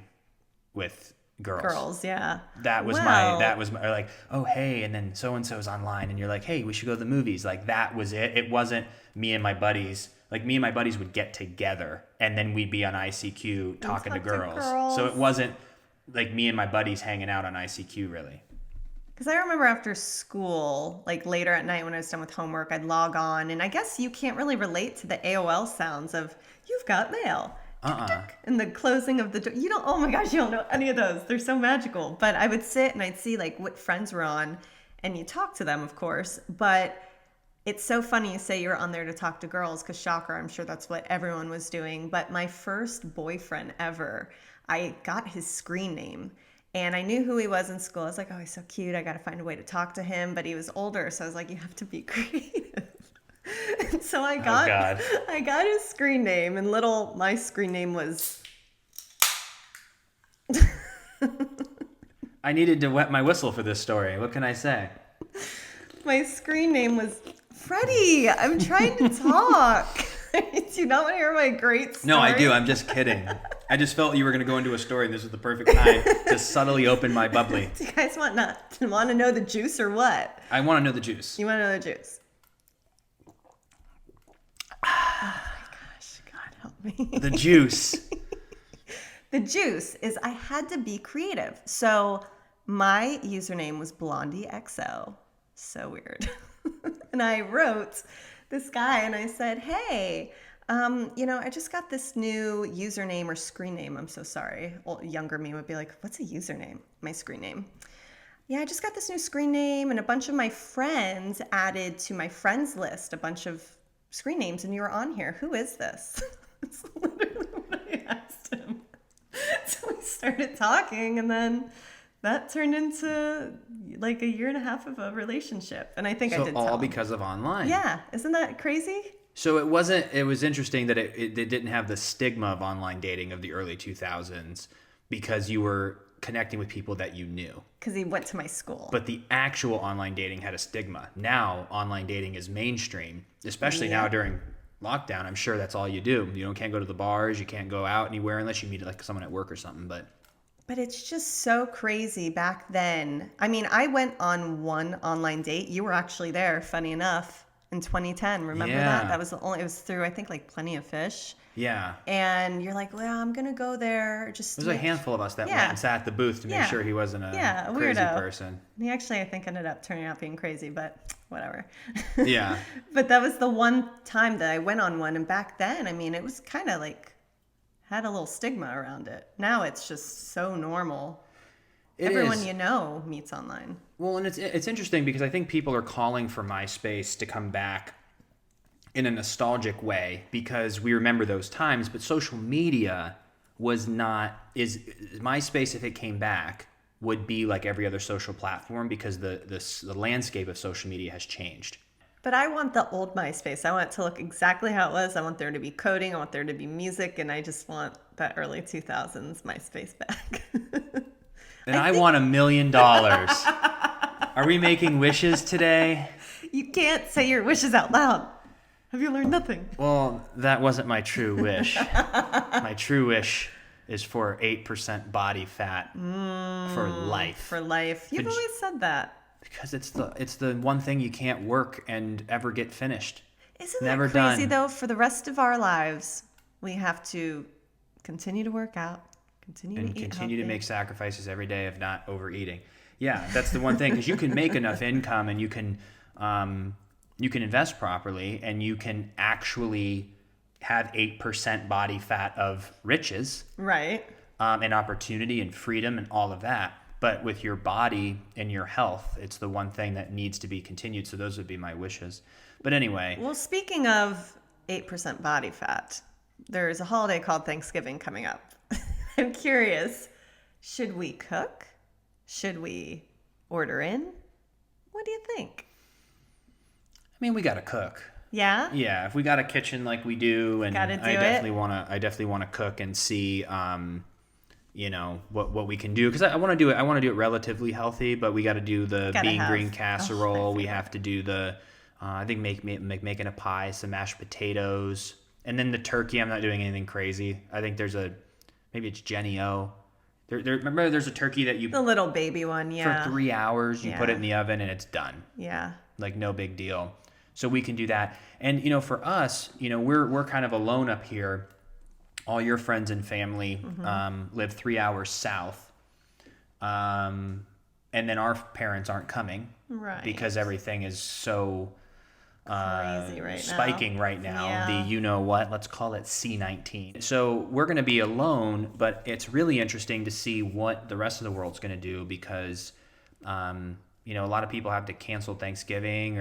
with girls. Yeah. That was my like, oh, hey, and then so-and-so's online and you're like, hey, we should go to the movies. Like that was it. It wasn't me and my buddies. Like me and my buddies would get together and then we'd be on ICQ talking to girls. So it wasn't like me and my buddies hanging out on ICQ really. Because I remember after school, like later at night when I was done with homework, I'd log on, and I guess you can't really relate to the AOL sounds of "You've got mail." And the closing of the door. Oh my gosh, you don't know any of those. They're so magical. But I would sit and I'd see like what friends were on, and you talk to them, of course. But it's so funny you say you're on there to talk to girls, because shocker, I'm sure that's what everyone was doing. But my first boyfriend ever, I got his screen name. And I knew who he was in school. I was like, oh, he's so cute. I got to find a way to talk to him. But he was older, so I was like, you have to be creative. And so I got his screen name, and my screen name was... I needed to wet my whistle for this story. What can I say? My screen name was Freddie. I'm trying to talk. Do you not want to hear my great story? No, I do. I'm just kidding. I just felt you were going to go into a story, and this was the perfect time to subtly open my bubbly. Do you guys want to know the juice or what? I want to know the juice. You want to know the juice? Oh my gosh, God help me. The juice. The juice is I had to be creative. So my username was BlondieXO. So weird. And I wrote this guy and I said, hey, I just got this new username or screen name. I'm so sorry. Well, younger me would be like, what's a username? My screen name. Yeah, I just got this new screen name and a bunch of my friends added to my friends list a bunch of screen names and you were on here. Who is this? That's literally what I asked him. So we started talking and then that turned into like a year and a half of a relationship. And I think I did tell him. Because of online. Yeah. Isn't that crazy? So it was interesting that it didn't have the stigma of online dating of the early 2000s because you were connecting with people that you knew. Because he went to my school. But the actual online dating had a stigma. Now online dating is mainstream, especially now during lockdown. I'm sure that's all you do. You can't go to the bars, you can't go out anywhere unless you meet like someone at work or something. But it's just so crazy back then. I mean, I went on one online date. You were actually there, funny enough. In 2010, remember that? That was it was through, I think, like Plenty of Fish. Yeah. And you're like, well, I'm going to go there. There's a handful of us that went and sat at the booth to make sure he wasn't a crazy person. He actually, I think, ended up turning out being crazy, but whatever. Yeah. But that was the one time that I went on one. And back then, I mean, it was kind of like, had a little stigma around it. Now it's just so normal. Everyone you know meets online. Well, and it's interesting because I think people are calling for MySpace to come back in a nostalgic way because we remember those times, but social media MySpace, if it came back, would be like every other social platform because the landscape of social media has changed. But I want the old MySpace. I want it to look exactly how it was. I want there to be coding. I want there to be music. And I just want that early 2000s MySpace back. And I want $1 million. Are we making wishes today? You can't say your wishes out loud. Have you learned nothing? Well, that wasn't my true wish. My true wish is for 8% body fat for life. For life. You've always said that. Because it's the one thing you can't work and ever get finished. Isn't that crazy, though? For the rest of our lives, we have to continue to work out. Continue to make sacrifices every day of not overeating. Yeah, that's the one thing because you can make enough income and you can invest properly and you can actually have 8% body fat of riches, right? And opportunity and freedom and all of that. But with your body and your health, it's the one thing that needs to be continued. So those would be my wishes. But anyway. Well, speaking of 8% body fat, there's a holiday called Thanksgiving coming up. I'm curious, should we cook? Should we order in? What do you think? I mean, we got to cook. Yeah? Yeah, if we got a kitchen like we do, and I definitely want to cook and see what we can do because I want to do it relatively healthy, but we got to do the bean green casserole. We have to do the I think making a pie, some mashed potatoes, and then the turkey. I'm not doing anything crazy. I think maybe it's Jenny O. Remember, there's a turkey that the little baby one, for 3 hours you put it in the oven and it's done. Yeah, like no big deal. So we can do that. And for us, we're kind of alone up here. All your friends and family live 3 hours south, and then our parents aren't coming, right? Because everything is so crazy spiking right now. Yeah. Let's call it C-19. So we're going to be alone, but it's really interesting to see what the rest of the world's going to do because, a lot of people have to cancel Thanksgiving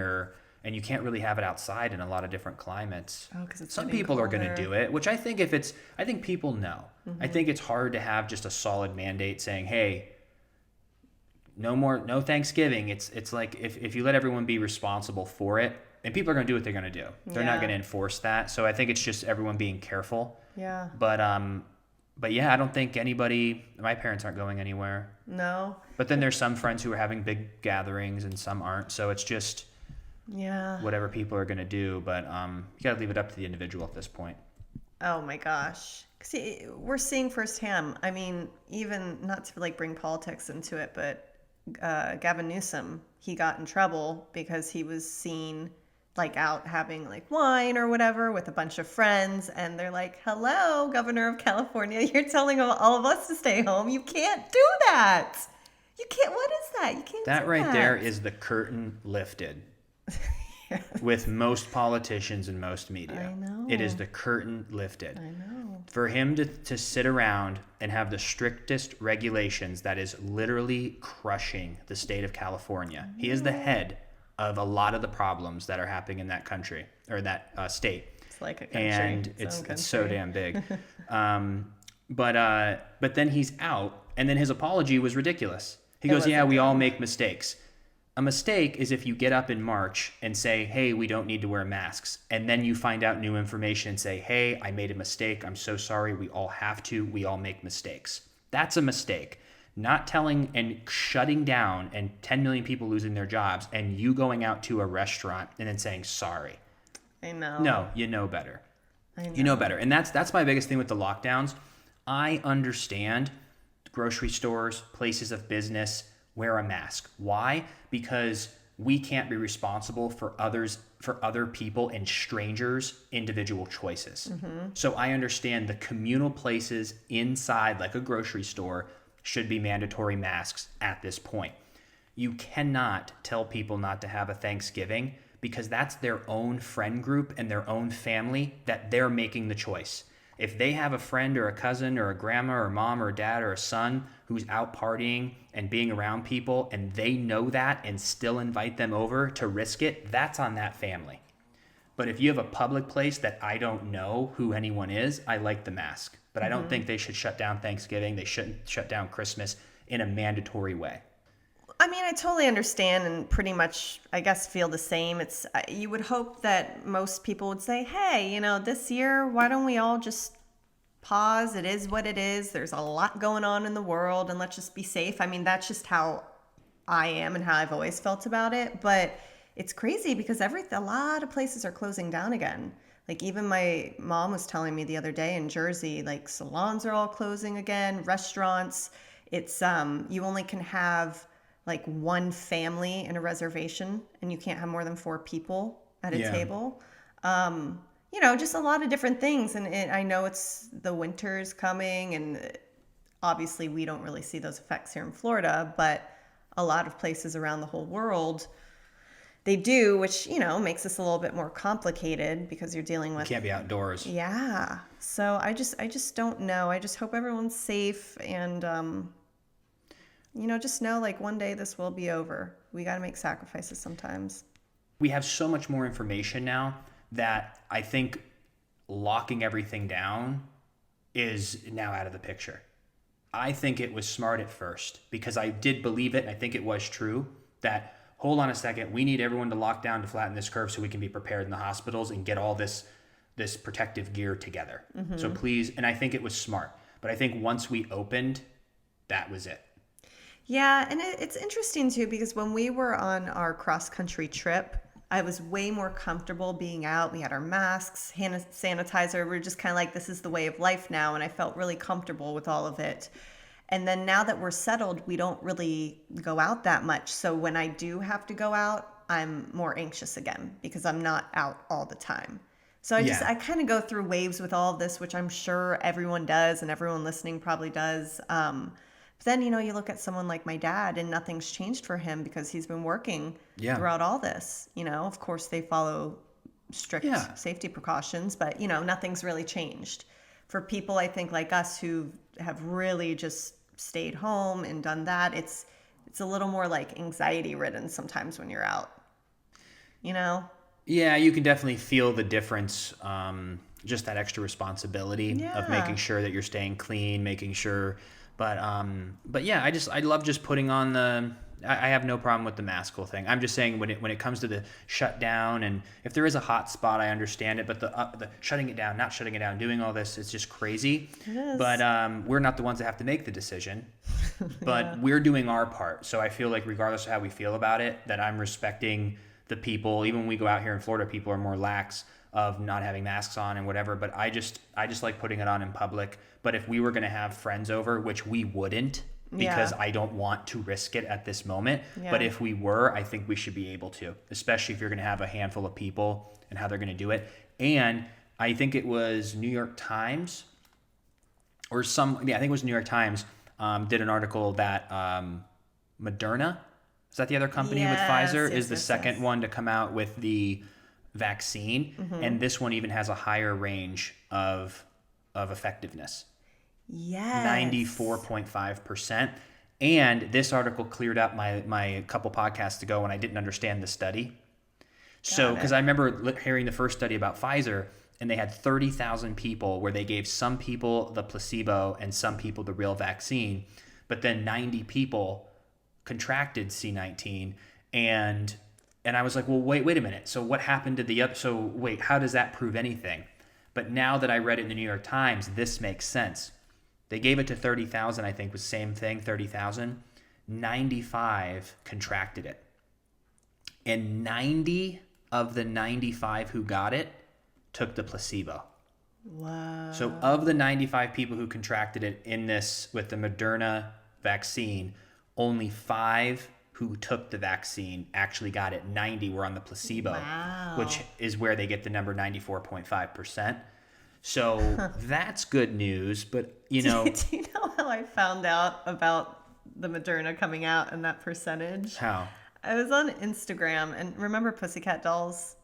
and you can't really have it outside in a lot of different climates. Oh, because some people are going to do it, which I think I think people know. I think it's hard to have just a solid mandate saying, hey, no Thanksgiving. It's like if you let everyone be responsible for it, and people are going to do what they're going to do. They're not going to enforce that. So I think it's just everyone being careful. Yeah. But yeah, I don't think my parents aren't going anywhere. No. But then there's some friends who are having big gatherings and some aren't. So it's just whatever people are going to do. But you got to leave it up to the individual at this point. Oh my gosh. See, we're seeing firsthand. I mean, even not to like bring politics into it, but Gavin Newsom, he got in trouble because he was seen like out having like wine or whatever with a bunch of friends, and they're like, "Hello, Governor of California, you're telling all of us to stay home. You can't do that. You can't. What is that? You can't That do right that." there is the curtain lifted. Yes. With most politicians and most media. I know. It is the curtain lifted. I know. For him to sit around and have the strictest regulations that is literally crushing the state of California. He is the head of a lot of the problems that are happening in that country, or that state. It's like a country. And it's so damn big. But then he's out, and then his apology was ridiculous. He goes, "Yeah, we all make mistakes." A mistake is if you get up in March and say, "Hey, we don't need to wear masks." And then you find out new information and say, "Hey, I made a mistake. I'm so sorry. We all have to. We all make mistakes." That's a mistake. Not telling and shutting down and 10 million people losing their jobs and you going out to a restaurant and then saying sorry. I know. No, you know better. I know. You know better. And that's my biggest thing with the lockdowns. I understand grocery stores, places of business, wear a mask. Why? Because we can't be responsible for other people and strangers' individual choices. Mm-hmm. So I understand the communal places inside, like a grocery store, should be mandatory masks at this point. You cannot tell people not to have a Thanksgiving because that's their own friend group and their own family that they're making the choice. If they have a friend or a cousin or a grandma or mom or dad or a son who's out partying and being around people and they know that and still invite them over to risk it, that's on that family. But if you have a public place that I don't know who anyone is, I like the mask. But I don't think they should shut down Thanksgiving. They shouldn't shut down Christmas in a mandatory way. I mean, I totally understand and pretty much, I guess, feel the same. It's you would hope that most people would say, "Hey, this year, why don't we all just pause? It is what it is. There's a lot going on in the world, and let's just be safe." I mean, that's just how I am and how I've always felt about it. But it's crazy because a lot of places are closing down again. Like even my mom was telling me the other day in Jersey, like salons are all closing again, restaurants. It's you only can have like one family in a reservation, and you can't have more than 4 people at a table. Just a lot of different things. And I know it's the winter's coming, and obviously we don't really see those effects here in Florida, but a lot of places around the whole world, they do, which, makes this a little bit more complicated because you're dealing with... You can't be outdoors. Yeah. So I just don't know. I just hope everyone's safe and... just know like one day this will be over. We got to make sacrifices sometimes. We have so much more information now that I think locking everything down is now out of the picture. I think it was smart at first because I did believe it, and I think it was true that, hold on a second, we need everyone to lock down to flatten this curve so we can be prepared in the hospitals and get all this protective gear together. Mm-hmm. So please, and I think it was smart. But I think once we opened, that was it. Yeah, and it's interesting too because when we were on our cross-country trip, I was way more comfortable being out. We had our masks, hand sanitizer. We were just kind of like, this is the way of life now, and I felt really comfortable with all of it. And then now that we're settled, we don't really go out that much. So when I do have to go out, I'm more anxious again because I'm not out all the time. So I kind of go through waves with all of this, which I'm sure everyone does and everyone listening probably does. But then, you look at someone like my dad and nothing's changed for him because he's been working throughout all this. Of course, they follow strict safety precautions, but, nothing's really changed. For people, I think, like us who have really just stayed home and done that, it's a little more like anxiety ridden sometimes when you're out, Yeah, you can definitely feel the difference. Just that extra responsibility of making sure that you're staying clean, making sure. But yeah, I love just putting on I have no problem with the mask thing. I'm just saying when it comes to the shutdown, and if there is a hot spot, I understand it. But the shutting it down, not shutting it down, doing all this, it's just crazy. It is. But we're not the ones that have to make the decision. But we're doing our part. So I feel like regardless of how we feel about it, that I'm respecting the people. Even when we go out here in Florida, people are more lax of not having masks on and whatever, but I just like putting it on in public. But if we were going to have friends over, which we wouldn't, because I don't want to risk it at this moment. Yeah. But if we were, I think we should be able to, especially if you're going to have a handful of people and how they're going to do it. And I think it was New York Times I think it was New York Times did an article that Moderna, is that the other company with Pfizer, is the second one to come out with the vaccine. Mm-hmm. And this one even has a higher range of effectiveness. Yes. 94.5%. And this article cleared up my couple podcasts ago when I didn't understand the study. So, because I remember hearing the first study about Pfizer, and they had 30,000 people where they gave some people the placebo and some people the real vaccine, but then 90 people contracted C-19, and I was like, well, wait a minute. So what happened to the other? So wait, how does that prove anything? But now that I read it in the New York Times, this makes sense. They gave it to 30,000, I think was the same thing, 30,000. 95 contracted it. And 90 of the 95 who got it took the placebo. Wow. So of the 95 people who contracted it in this with the Moderna vaccine, only 5 who took the vaccine actually got it. 90 were on the placebo, which is where they get the number 94.5%. So that's good news, but do you know how I found out about the Moderna coming out and that percentage? How? I was on Instagram, and remember Pussycat Dolls,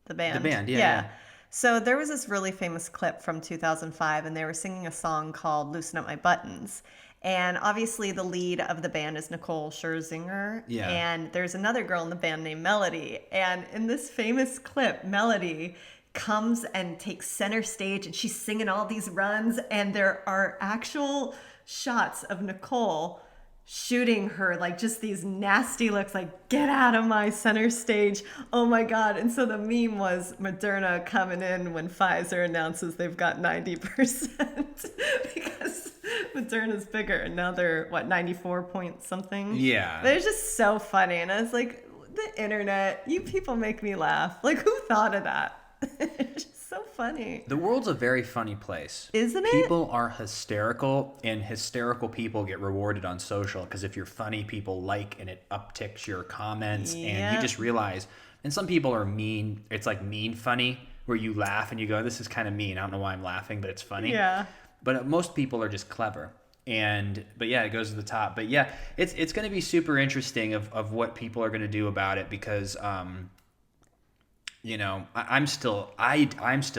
the band? The band, yeah. So there was this really famous clip from 2005, and they were singing a song called Loosen Up My Buttons. And obviously the lead of the band is Nicole Scherzinger. Yeah. And there's another girl in the band named Melody. And in this famous clip, Melody comes and takes center stage, and she's singing all these runs, and there are actual shots of Nicole shooting her like just these nasty looks, like, get out of my center stage, oh my god. And so the meme was Moderna coming in when Pfizer announces they've got 90% because Moderna's bigger, and now they're 94 point something. Yeah, they're just so funny. And I was like, the internet, you people make me laugh. Like, who thought of that? It's just so funny. The world's a very funny place, isn't it? People are hysterical, and hysterical people get rewarded on social, because if you're funny, people like, and it upticks your comments. And you just realize, and some people are mean. It's like mean funny, where you laugh and you go, this is kind of mean, I don't know why I'm laughing, but it's funny. Yeah. But most people are just clever. But yeah, it goes to the top. But yeah, it's going to be super interesting of what people are going to do about it, because I'm still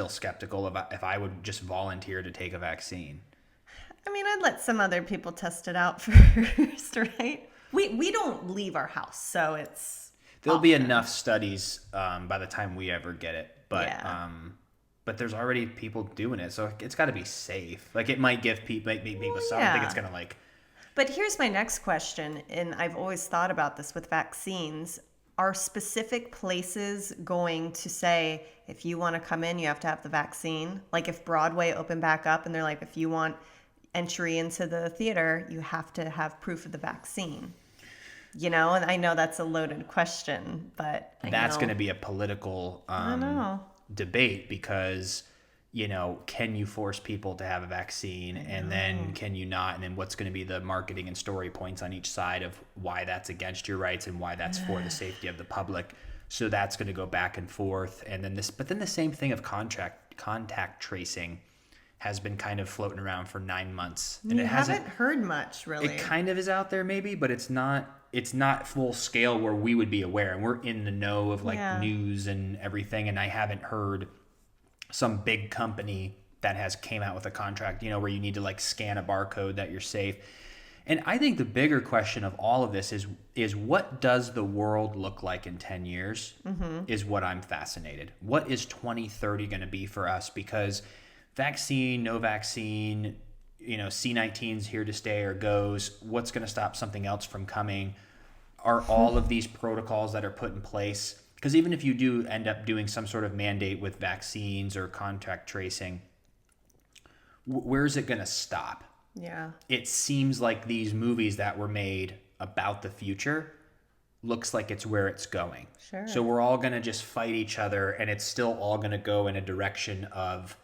skeptical about if I would just volunteer to take a vaccine. I mean, I'd let some other people test it out first, right? We don't leave our house, so there'll be enough studies by the time we ever get it. But but there's already people doing it, so it's got to be safe. Like, it might make people so. I don't think it's gonna like. But here's my next question, and I've always thought about this with vaccines. Are specific places going to say, if you want to come in, you have to have the vaccine? Like, if Broadway opened back up and they're like, if you want entry into the theater, you have to have proof of the vaccine. And I know that's a loaded question, but that's going to be a political debate, because can you force people to have a vaccine, and then can you not, and then what's going to be the marketing and story points on each side of why that's against your rights and why that's for the safety of the public. So that's going to go back and forth. And then the same thing of contact tracing has been kind of floating around for 9 months, and you haven't heard much, really. It kind of is out there maybe, but it's not full scale where we would be aware, and we're in the know of news and everything. And I haven't heard some big company that has came out with a contract, where you need to scan a barcode that you're safe. And I think the bigger question of all of this is what does the world look like in 10 years is what I'm fascinated. What is 2030 going to be for us? Because vaccine, no vaccine, C-19's here to stay or goes. What's going to stop something else from coming? Are all of these protocols that are put in place? Because even if you do end up doing some sort of mandate with vaccines or contact tracing, where is it going to stop? Yeah. It seems like these movies that were made about the future looks like it's where it's going. Sure. So we're all going to just fight each other, and it's still all going to go in a direction of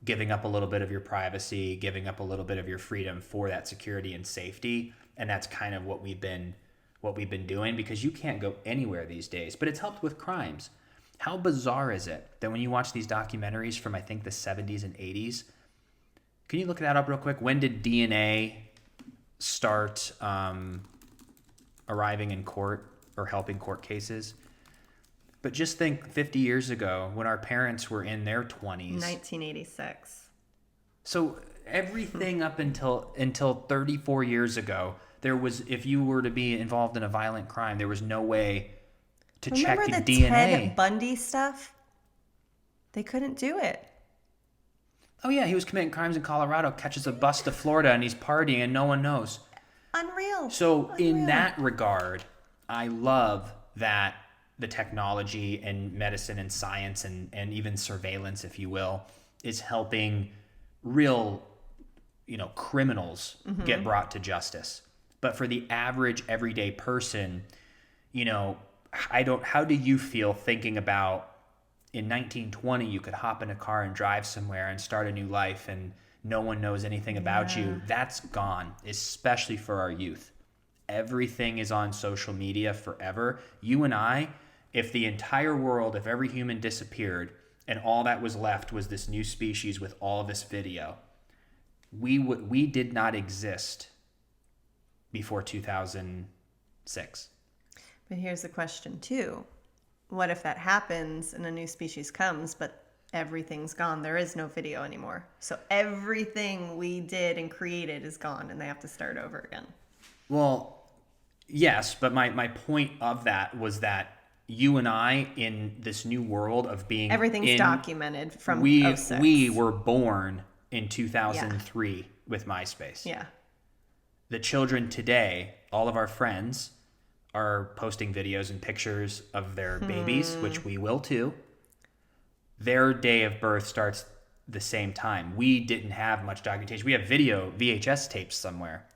giving up a little bit of your privacy, giving up a little bit of your freedom for that security and safety. And that's kind of what we've been doing, because you can't go anywhere these days. But it's helped with crimes. How bizarre is it that when you watch these documentaries from, I think, the 70s and 80s, can you look that up real quick? When did DNA start arriving in court or helping court cases? But just think 50 years ago when our parents were in their 20s. 1986. So everything up until 34 years ago, there was, if you were to be involved in a violent crime, there was no way to check the Remember the DNA. Ted Bundy stuff? They couldn't do it. Oh yeah, he was committing crimes in Colorado, catches a bus to Florida, and he's partying and no one knows. Unreal. So in that regard, I love that the technology and medicine and science and even surveillance, if you will, is helping real, criminals get brought to justice. But for the average everyday person, how do you feel thinking about in 1920 you could hop in a car and drive somewhere and start a new life and no one knows anything about you? That's gone, especially for our youth. Everything is on social media forever. You and I, if the entire world, if every human disappeared and all that was left was this new species with all this video, we did not exist before 2006. But here's the question too. What if that happens and a new species comes, but everything's gone? There is no video anymore. So everything we did and created is gone and they have to start over again. Well, yes, but my point of that was that you and I, in this new world of being everything's documented from we 06. We were born in 2003 with MySpace. Yeah. The children today, all of our friends, are posting videos and pictures of their babies, which we will too. Their day of birth starts the same time. We didn't have much documentation. We have video VHS tapes somewhere,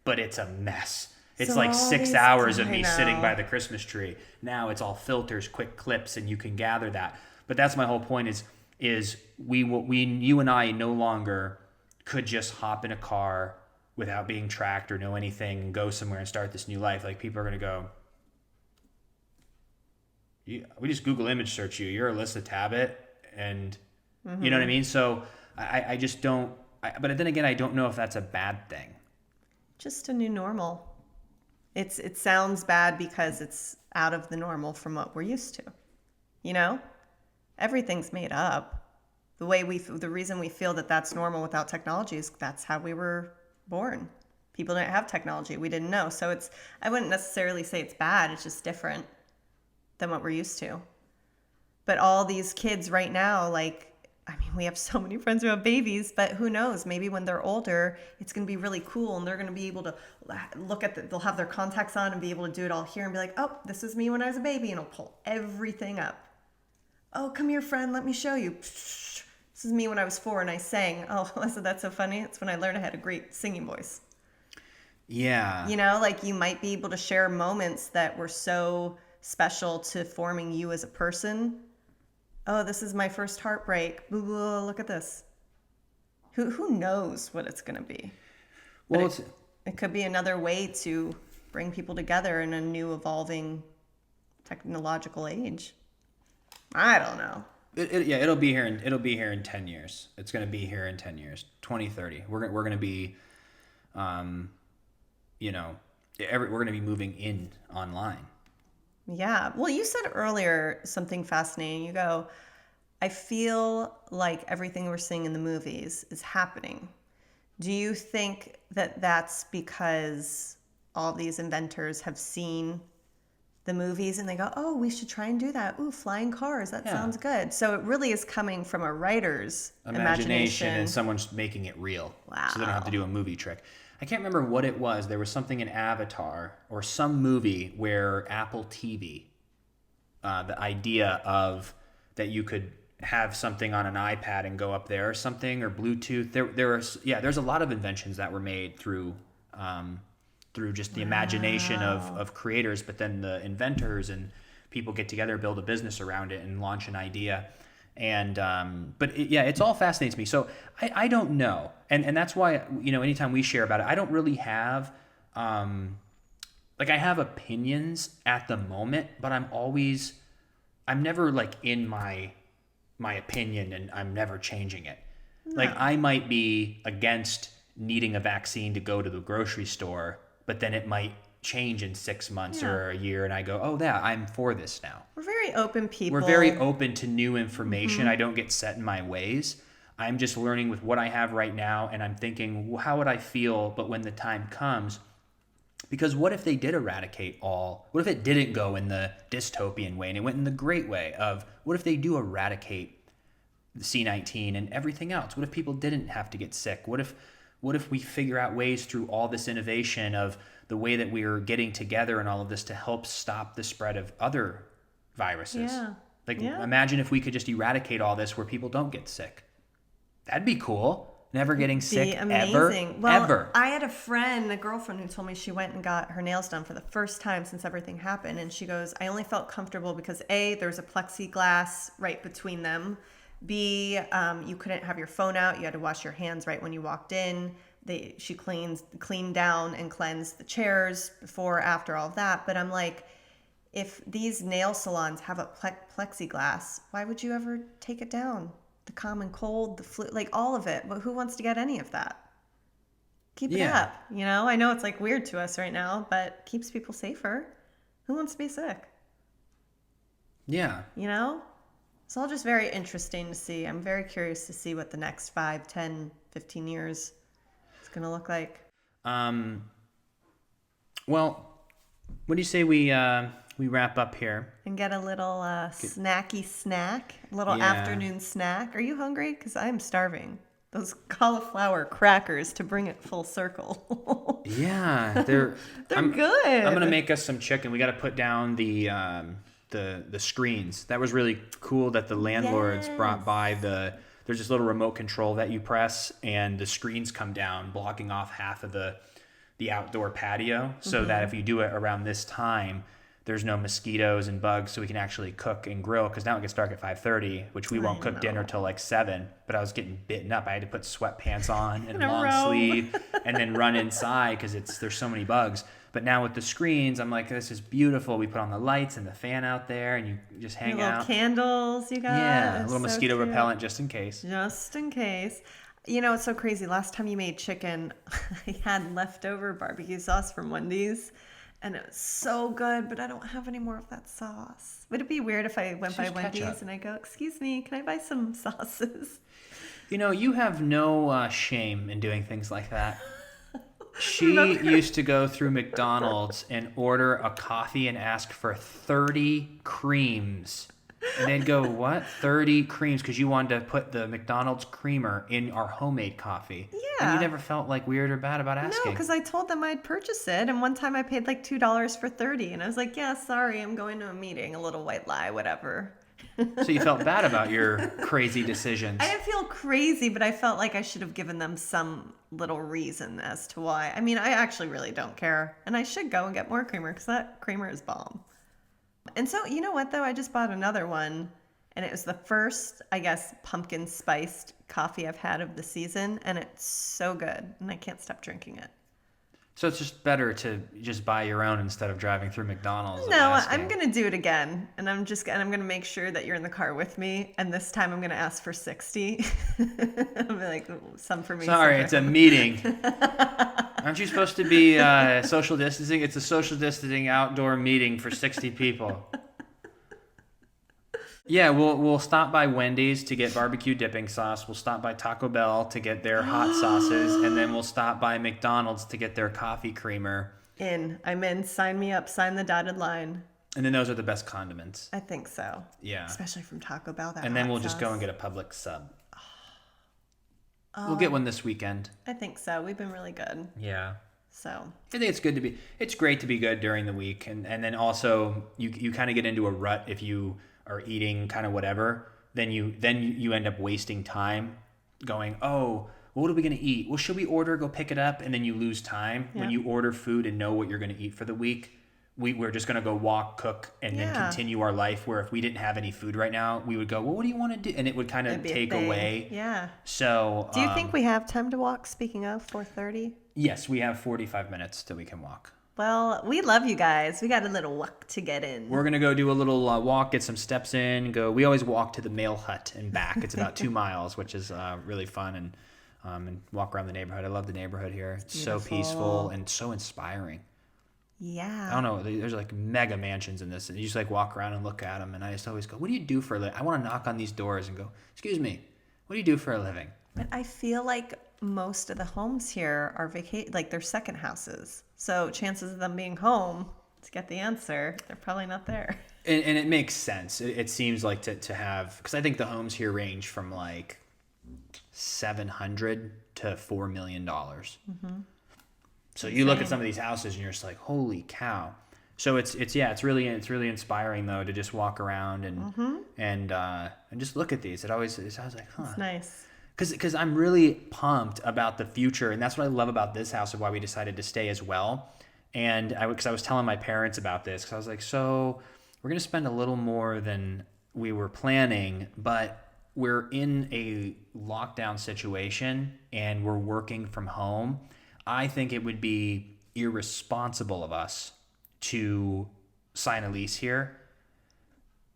but it's a mess. It's So like all 6 these- hours of I me know. sitting by the Christmas tree. Now it's all filters, quick clips, and you can gather that. But that's my whole point is you and I no longer could just hop in a car without being tracked or know anything and go somewhere and start this new life. Like, people are going to go, we just Google image search you. You're Alyssa Tabbitt. And you know what I mean? So I just don't, but then again, I don't know if that's a bad thing. Just a new normal. It sounds bad because it's out of the normal from what we're used to. Everything's made up. The reason we feel that that's normal without technology is that's how we were born. People didn't have technology. We didn't know. So I wouldn't necessarily say it's bad. It's just different than what we're used to. But all these kids right now, we have so many friends who have babies, but who knows? Maybe when they're older, it's going to be really cool and they're going to be able to they'll have their contacts on and be able to do it all here and be like, oh, this is me when I was a baby, and I'll pull everything up. Oh, come here, friend, let me show you. This is me when I was 4 and I sang. Oh, Alyssa, that's so funny. It's when I learned I had a great singing voice. Yeah. You might be able to share moments that were so special to forming you as a person. Oh, this is my first heartbreak. Ooh, look at this. Who knows what it's going to be? Well, it could be another way to bring people together in a new evolving technological age. I don't know. It'll be here in 10 years. It's going to be here in 10 years. 2030. We're going to be we're going to be moving in online. Yeah. Well, you said earlier something fascinating. You go, I feel like everything we're seeing in the movies is happening. Do you think that that's because all these inventors have seen the movies and they go, oh, we should try and do that. Ooh, flying cars. That sounds good. So it really is coming from a writer's imagination. And someone's making it real. Wow. So they don't have to do a movie trick. I can't remember what it was. There was something in Avatar or some movie where Apple TV, the idea of that you could have something on an iPad and go up there or something, or Bluetooth. There's a lot of inventions that were made through through just the imagination of creators, but then the inventors and people get together, build a business around it, and launch an idea. And it's all fascinates me. So I don't know, and that's why, you know, anytime we share about it, I don't really have I have opinions at the moment, but I'm never like in my opinion, and I'm never changing it. No. Like, I might be against needing a vaccine to go to the grocery store, but then it might change in 6 months or a year, and I go, oh yeah, I'm for this now. We're very open people. We're very open to new information. Mm-hmm. I don't get set in my ways. I'm just learning with what I have right now, and I'm thinking, well, how would I feel, but when the time comes? Because what if they did eradicate all? What if it didn't go in the dystopian way and it went in the great way of, what if they do eradicate the C-19 and everything else? What if people didn't have to get sick? What if we figure out ways through all this innovation of the way that we are getting together and all of this to help stop the spread of other viruses? Yeah. Imagine if we could just eradicate all this where people don't get sick. That'd be cool. Never getting sick amazing. ever. I had a girlfriend who told me she went and got her nails done for the first time since everything happened. And she goes, I only felt comfortable because A, there's a plexiglass right between them. B, you couldn't have your phone out. You had to wash your hands right when you walked in. She cleaned down and cleansed the chairs before, after all of that. But I'm like, if these nail salons have a plexiglass, why would you ever take it down? The common cold, the flu, like all of it. But who wants to get any of that? Keep it up. You know, I know it's like weird to us right now, but keeps people safer. Who wants to be sick? Yeah. You know? It's all just very interesting to see. I'm very curious to see what the next 5, 10, 15 years is going to look like. Well, what do you say we wrap up here? And get a little snacky snack, a little afternoon snack. Are you hungry? Because I'm starving. Those cauliflower crackers to bring it full circle. Yeah, they're good. I'm gonna make us some chicken. We got to put down the screens. That was really cool that the landlords brought by there's this little remote control that you press, and the screens come down, blocking off half of the outdoor patio, so that if you do it around this time, there's no mosquitoes and bugs, so we can actually cook and grill, because now it gets dark at 5:30, which we won't cook dinner till like 7, but I was getting bitten up. I had to put sweatpants on and long sleeve and then run inside because there's so many bugs. But now with the screens, I'm like, this is beautiful. We put on the lights and the fan out there, and you just hang out. Little candles you got. Yeah, a little mosquito repellent just in case. Just in case. You know, it's so crazy. Last time you made chicken, I had leftover barbecue sauce from Wendy's. And it was so good, but I don't have any more of that sauce. Would it be weird if I went by Wendy's and I go, excuse me, can I buy some sauces? You know, you have no shame in doing things like that. She used to go through McDonald's and order a coffee and ask for 30 creams. And they'd go, what? 30 creams? Because you wanted to put the McDonald's creamer in our homemade coffee. Yeah. And you never felt like weird or bad about asking. No, because I told them I'd purchase it. And one time I paid like $2 for 30. And I was like, yeah, sorry, I'm going to a meeting. A little white lie, whatever. So you felt bad about your crazy decisions. I didn't feel crazy, but I felt like I should have given them some little reason as to why. I mean, I actually really don't care. And I should go and get more creamer because that creamer is bomb. And so, you know what, though? I just bought another one, and it was the first, I guess, pumpkin spiced coffee I've had of the season, and it's so good, and I can't stop drinking it. So it's just better to just buy your own instead of driving through McDonald's. No, I'm going to do it again, and I'm going to make sure that you're in the car with me, and this time I'm going to ask for 60. I'll be like, some for me. Sorry, it's a meeting. Aren't you supposed to be social distancing? It's a social distancing outdoor meeting for 60 people. Yeah, we'll stop by Wendy's to get barbecue dipping sauce. We'll stop by Taco Bell to get their hot sauces. And then we'll stop by McDonald's to get their coffee creamer. I'm in. Sign me up. Sign the dotted line. And then those are the best condiments. I think so. Yeah. Especially from Taco Bell. And then we'll just go and get a Publix sub. We'll get one this weekend. I think so. We've been really good. Yeah. So I think it's great to be good during the week. And then also you kind of get into a rut if you are eating kind of whatever, then you end up wasting time going, oh, what are we going to eat? Well, should we order, go pick it up? And then you lose time. When you order food and know what you're going to eat for the week, we're just going to go walk, cook, and then continue our life. Where if we didn't have any food right now, we would go, well, what do you want to do? And it would kind of take away. Yeah. So do you think we have time to walk, speaking of 4:30? Yes, we have 45 minutes till we can walk. Well, we love you guys. We got a little walk to get in. We're going to go do a little walk, get some steps in, we always walk to the mail hut and back. It's about 2 miles, which is really fun, and walk around the neighborhood. I love the neighborhood here. It's so peaceful and so inspiring. Yeah. I don't know. There's like mega mansions in this, and you just like walk around and look at them, and I just always go, what do you do for a living? I want to knock on these doors and go, excuse me, what do you do for a living? But I feel like most of the homes here are like they're second houses. So chances of them being home to get the answer, they're probably not there. And it makes sense. It seems like to have, because I think the homes here range from like $700 to $4 million. Mm-hmm. So you look at some of these houses and you're just like, holy cow. So it's really inspiring though to just walk around and just look at these. I was like, huh. It's nice. Because I'm really pumped about the future, and that's what I love about this house and why we decided to stay as well. And because I was telling my parents about this, because I was like, so we're going to spend a little more than we were planning, but we're in a lockdown situation and we're working from home. I think it would be irresponsible of us to sign a lease here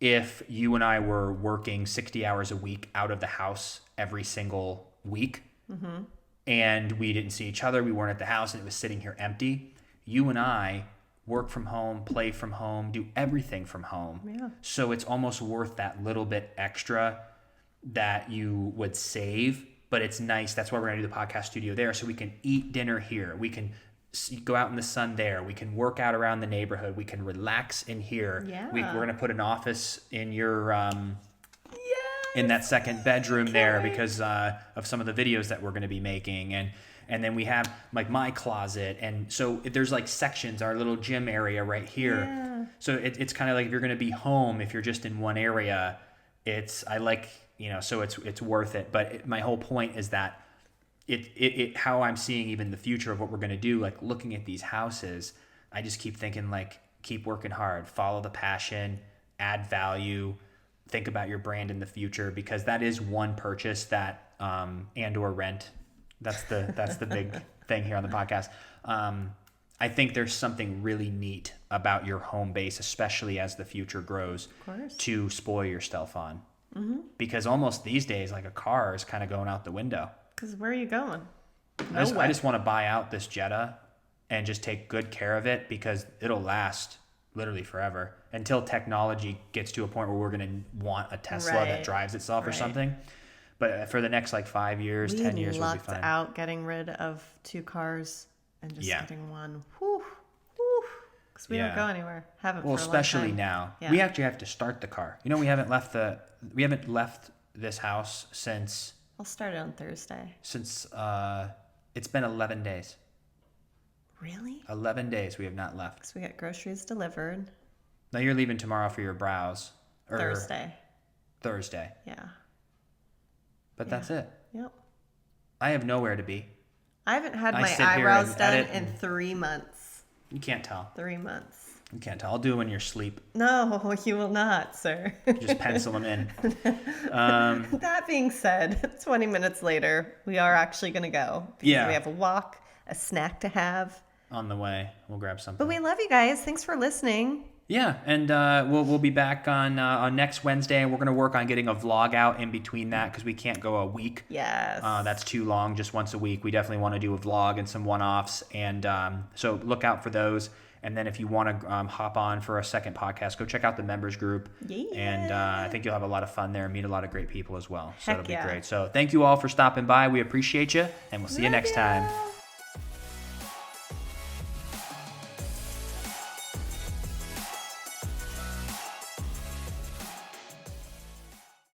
if you and I were working 60 hours a week out of the house every single week, and we didn't see each other, we weren't at the house, and it was sitting here empty. You and I work from home, play from home, do everything from home. Yeah. So it's almost worth that little bit extra that you would save, but it's nice. That's why we're going to do the podcast studio there, so we can eat dinner here. We can go out in the sun there. We can work out around the neighborhood. We can relax in here. Yeah. We're going to put an office in your in that second bedroom there because of some of the videos that we're going to be making, and then we have like my closet, and so there's like sections, our little gym area right here. Yeah. So it's kind of like if you're going to be home, if you're just in one area, so it's worth it. But my whole point is that it how I'm seeing even the future of what we're going to do, like looking at these houses, I just keep thinking like, keep working hard, follow the passion, add value, think about your brand in the future, because that is one purchase that, and or rent. That's the big thing here on the podcast. I think there's something really neat about your home base, especially as the future grows, to spoil yourself on. Mm-hmm. Because almost these days, like a car is kind of going out the window. Because where are you going? I just want to buy out this Jetta and just take good care of it, because it'll last literally forever until technology gets to a point where we're going to want a Tesla that drives itself or something. But for the next like 5 years, 10 years, we'll be fine. We lucked out getting rid of 2 cars and just getting one. Whew. Because we don't go anywhere. Haven't for a long time. Well, especially now. Yeah. We actually have to start the car. You know, we haven't left this house since... I'll start it on Thursday. Since it's been 11 days. Really? 11 days we have not left. Because we got groceries delivered. Now you're leaving tomorrow for your brows. Thursday. Yeah. But that's it. Yep. I have nowhere to be. I haven't had my eyebrows done in 3 months. You can't tell. 3 months. You can't tell. I'll do them in your sleep. No, you will not, sir. Just pencil them in. That being said, 20 minutes later, we are actually going to go. We have a walk, a snack to have. On the way. We'll grab something. But we love you guys. Thanks for listening. Yeah, and we'll be back on next Wednesday, and we're going to work on getting a vlog out in between that, because we can't go a week. Yes. That's too long, just once a week. We definitely want to do a vlog and some one-offs, and so look out for those. And then if you want to hop on for a second podcast, go check out the members group. Yeah. And I think you'll have a lot of fun there and meet a lot of great people as well. So it'll be great. So thank you all for stopping by. We appreciate you, and we'll see you next time.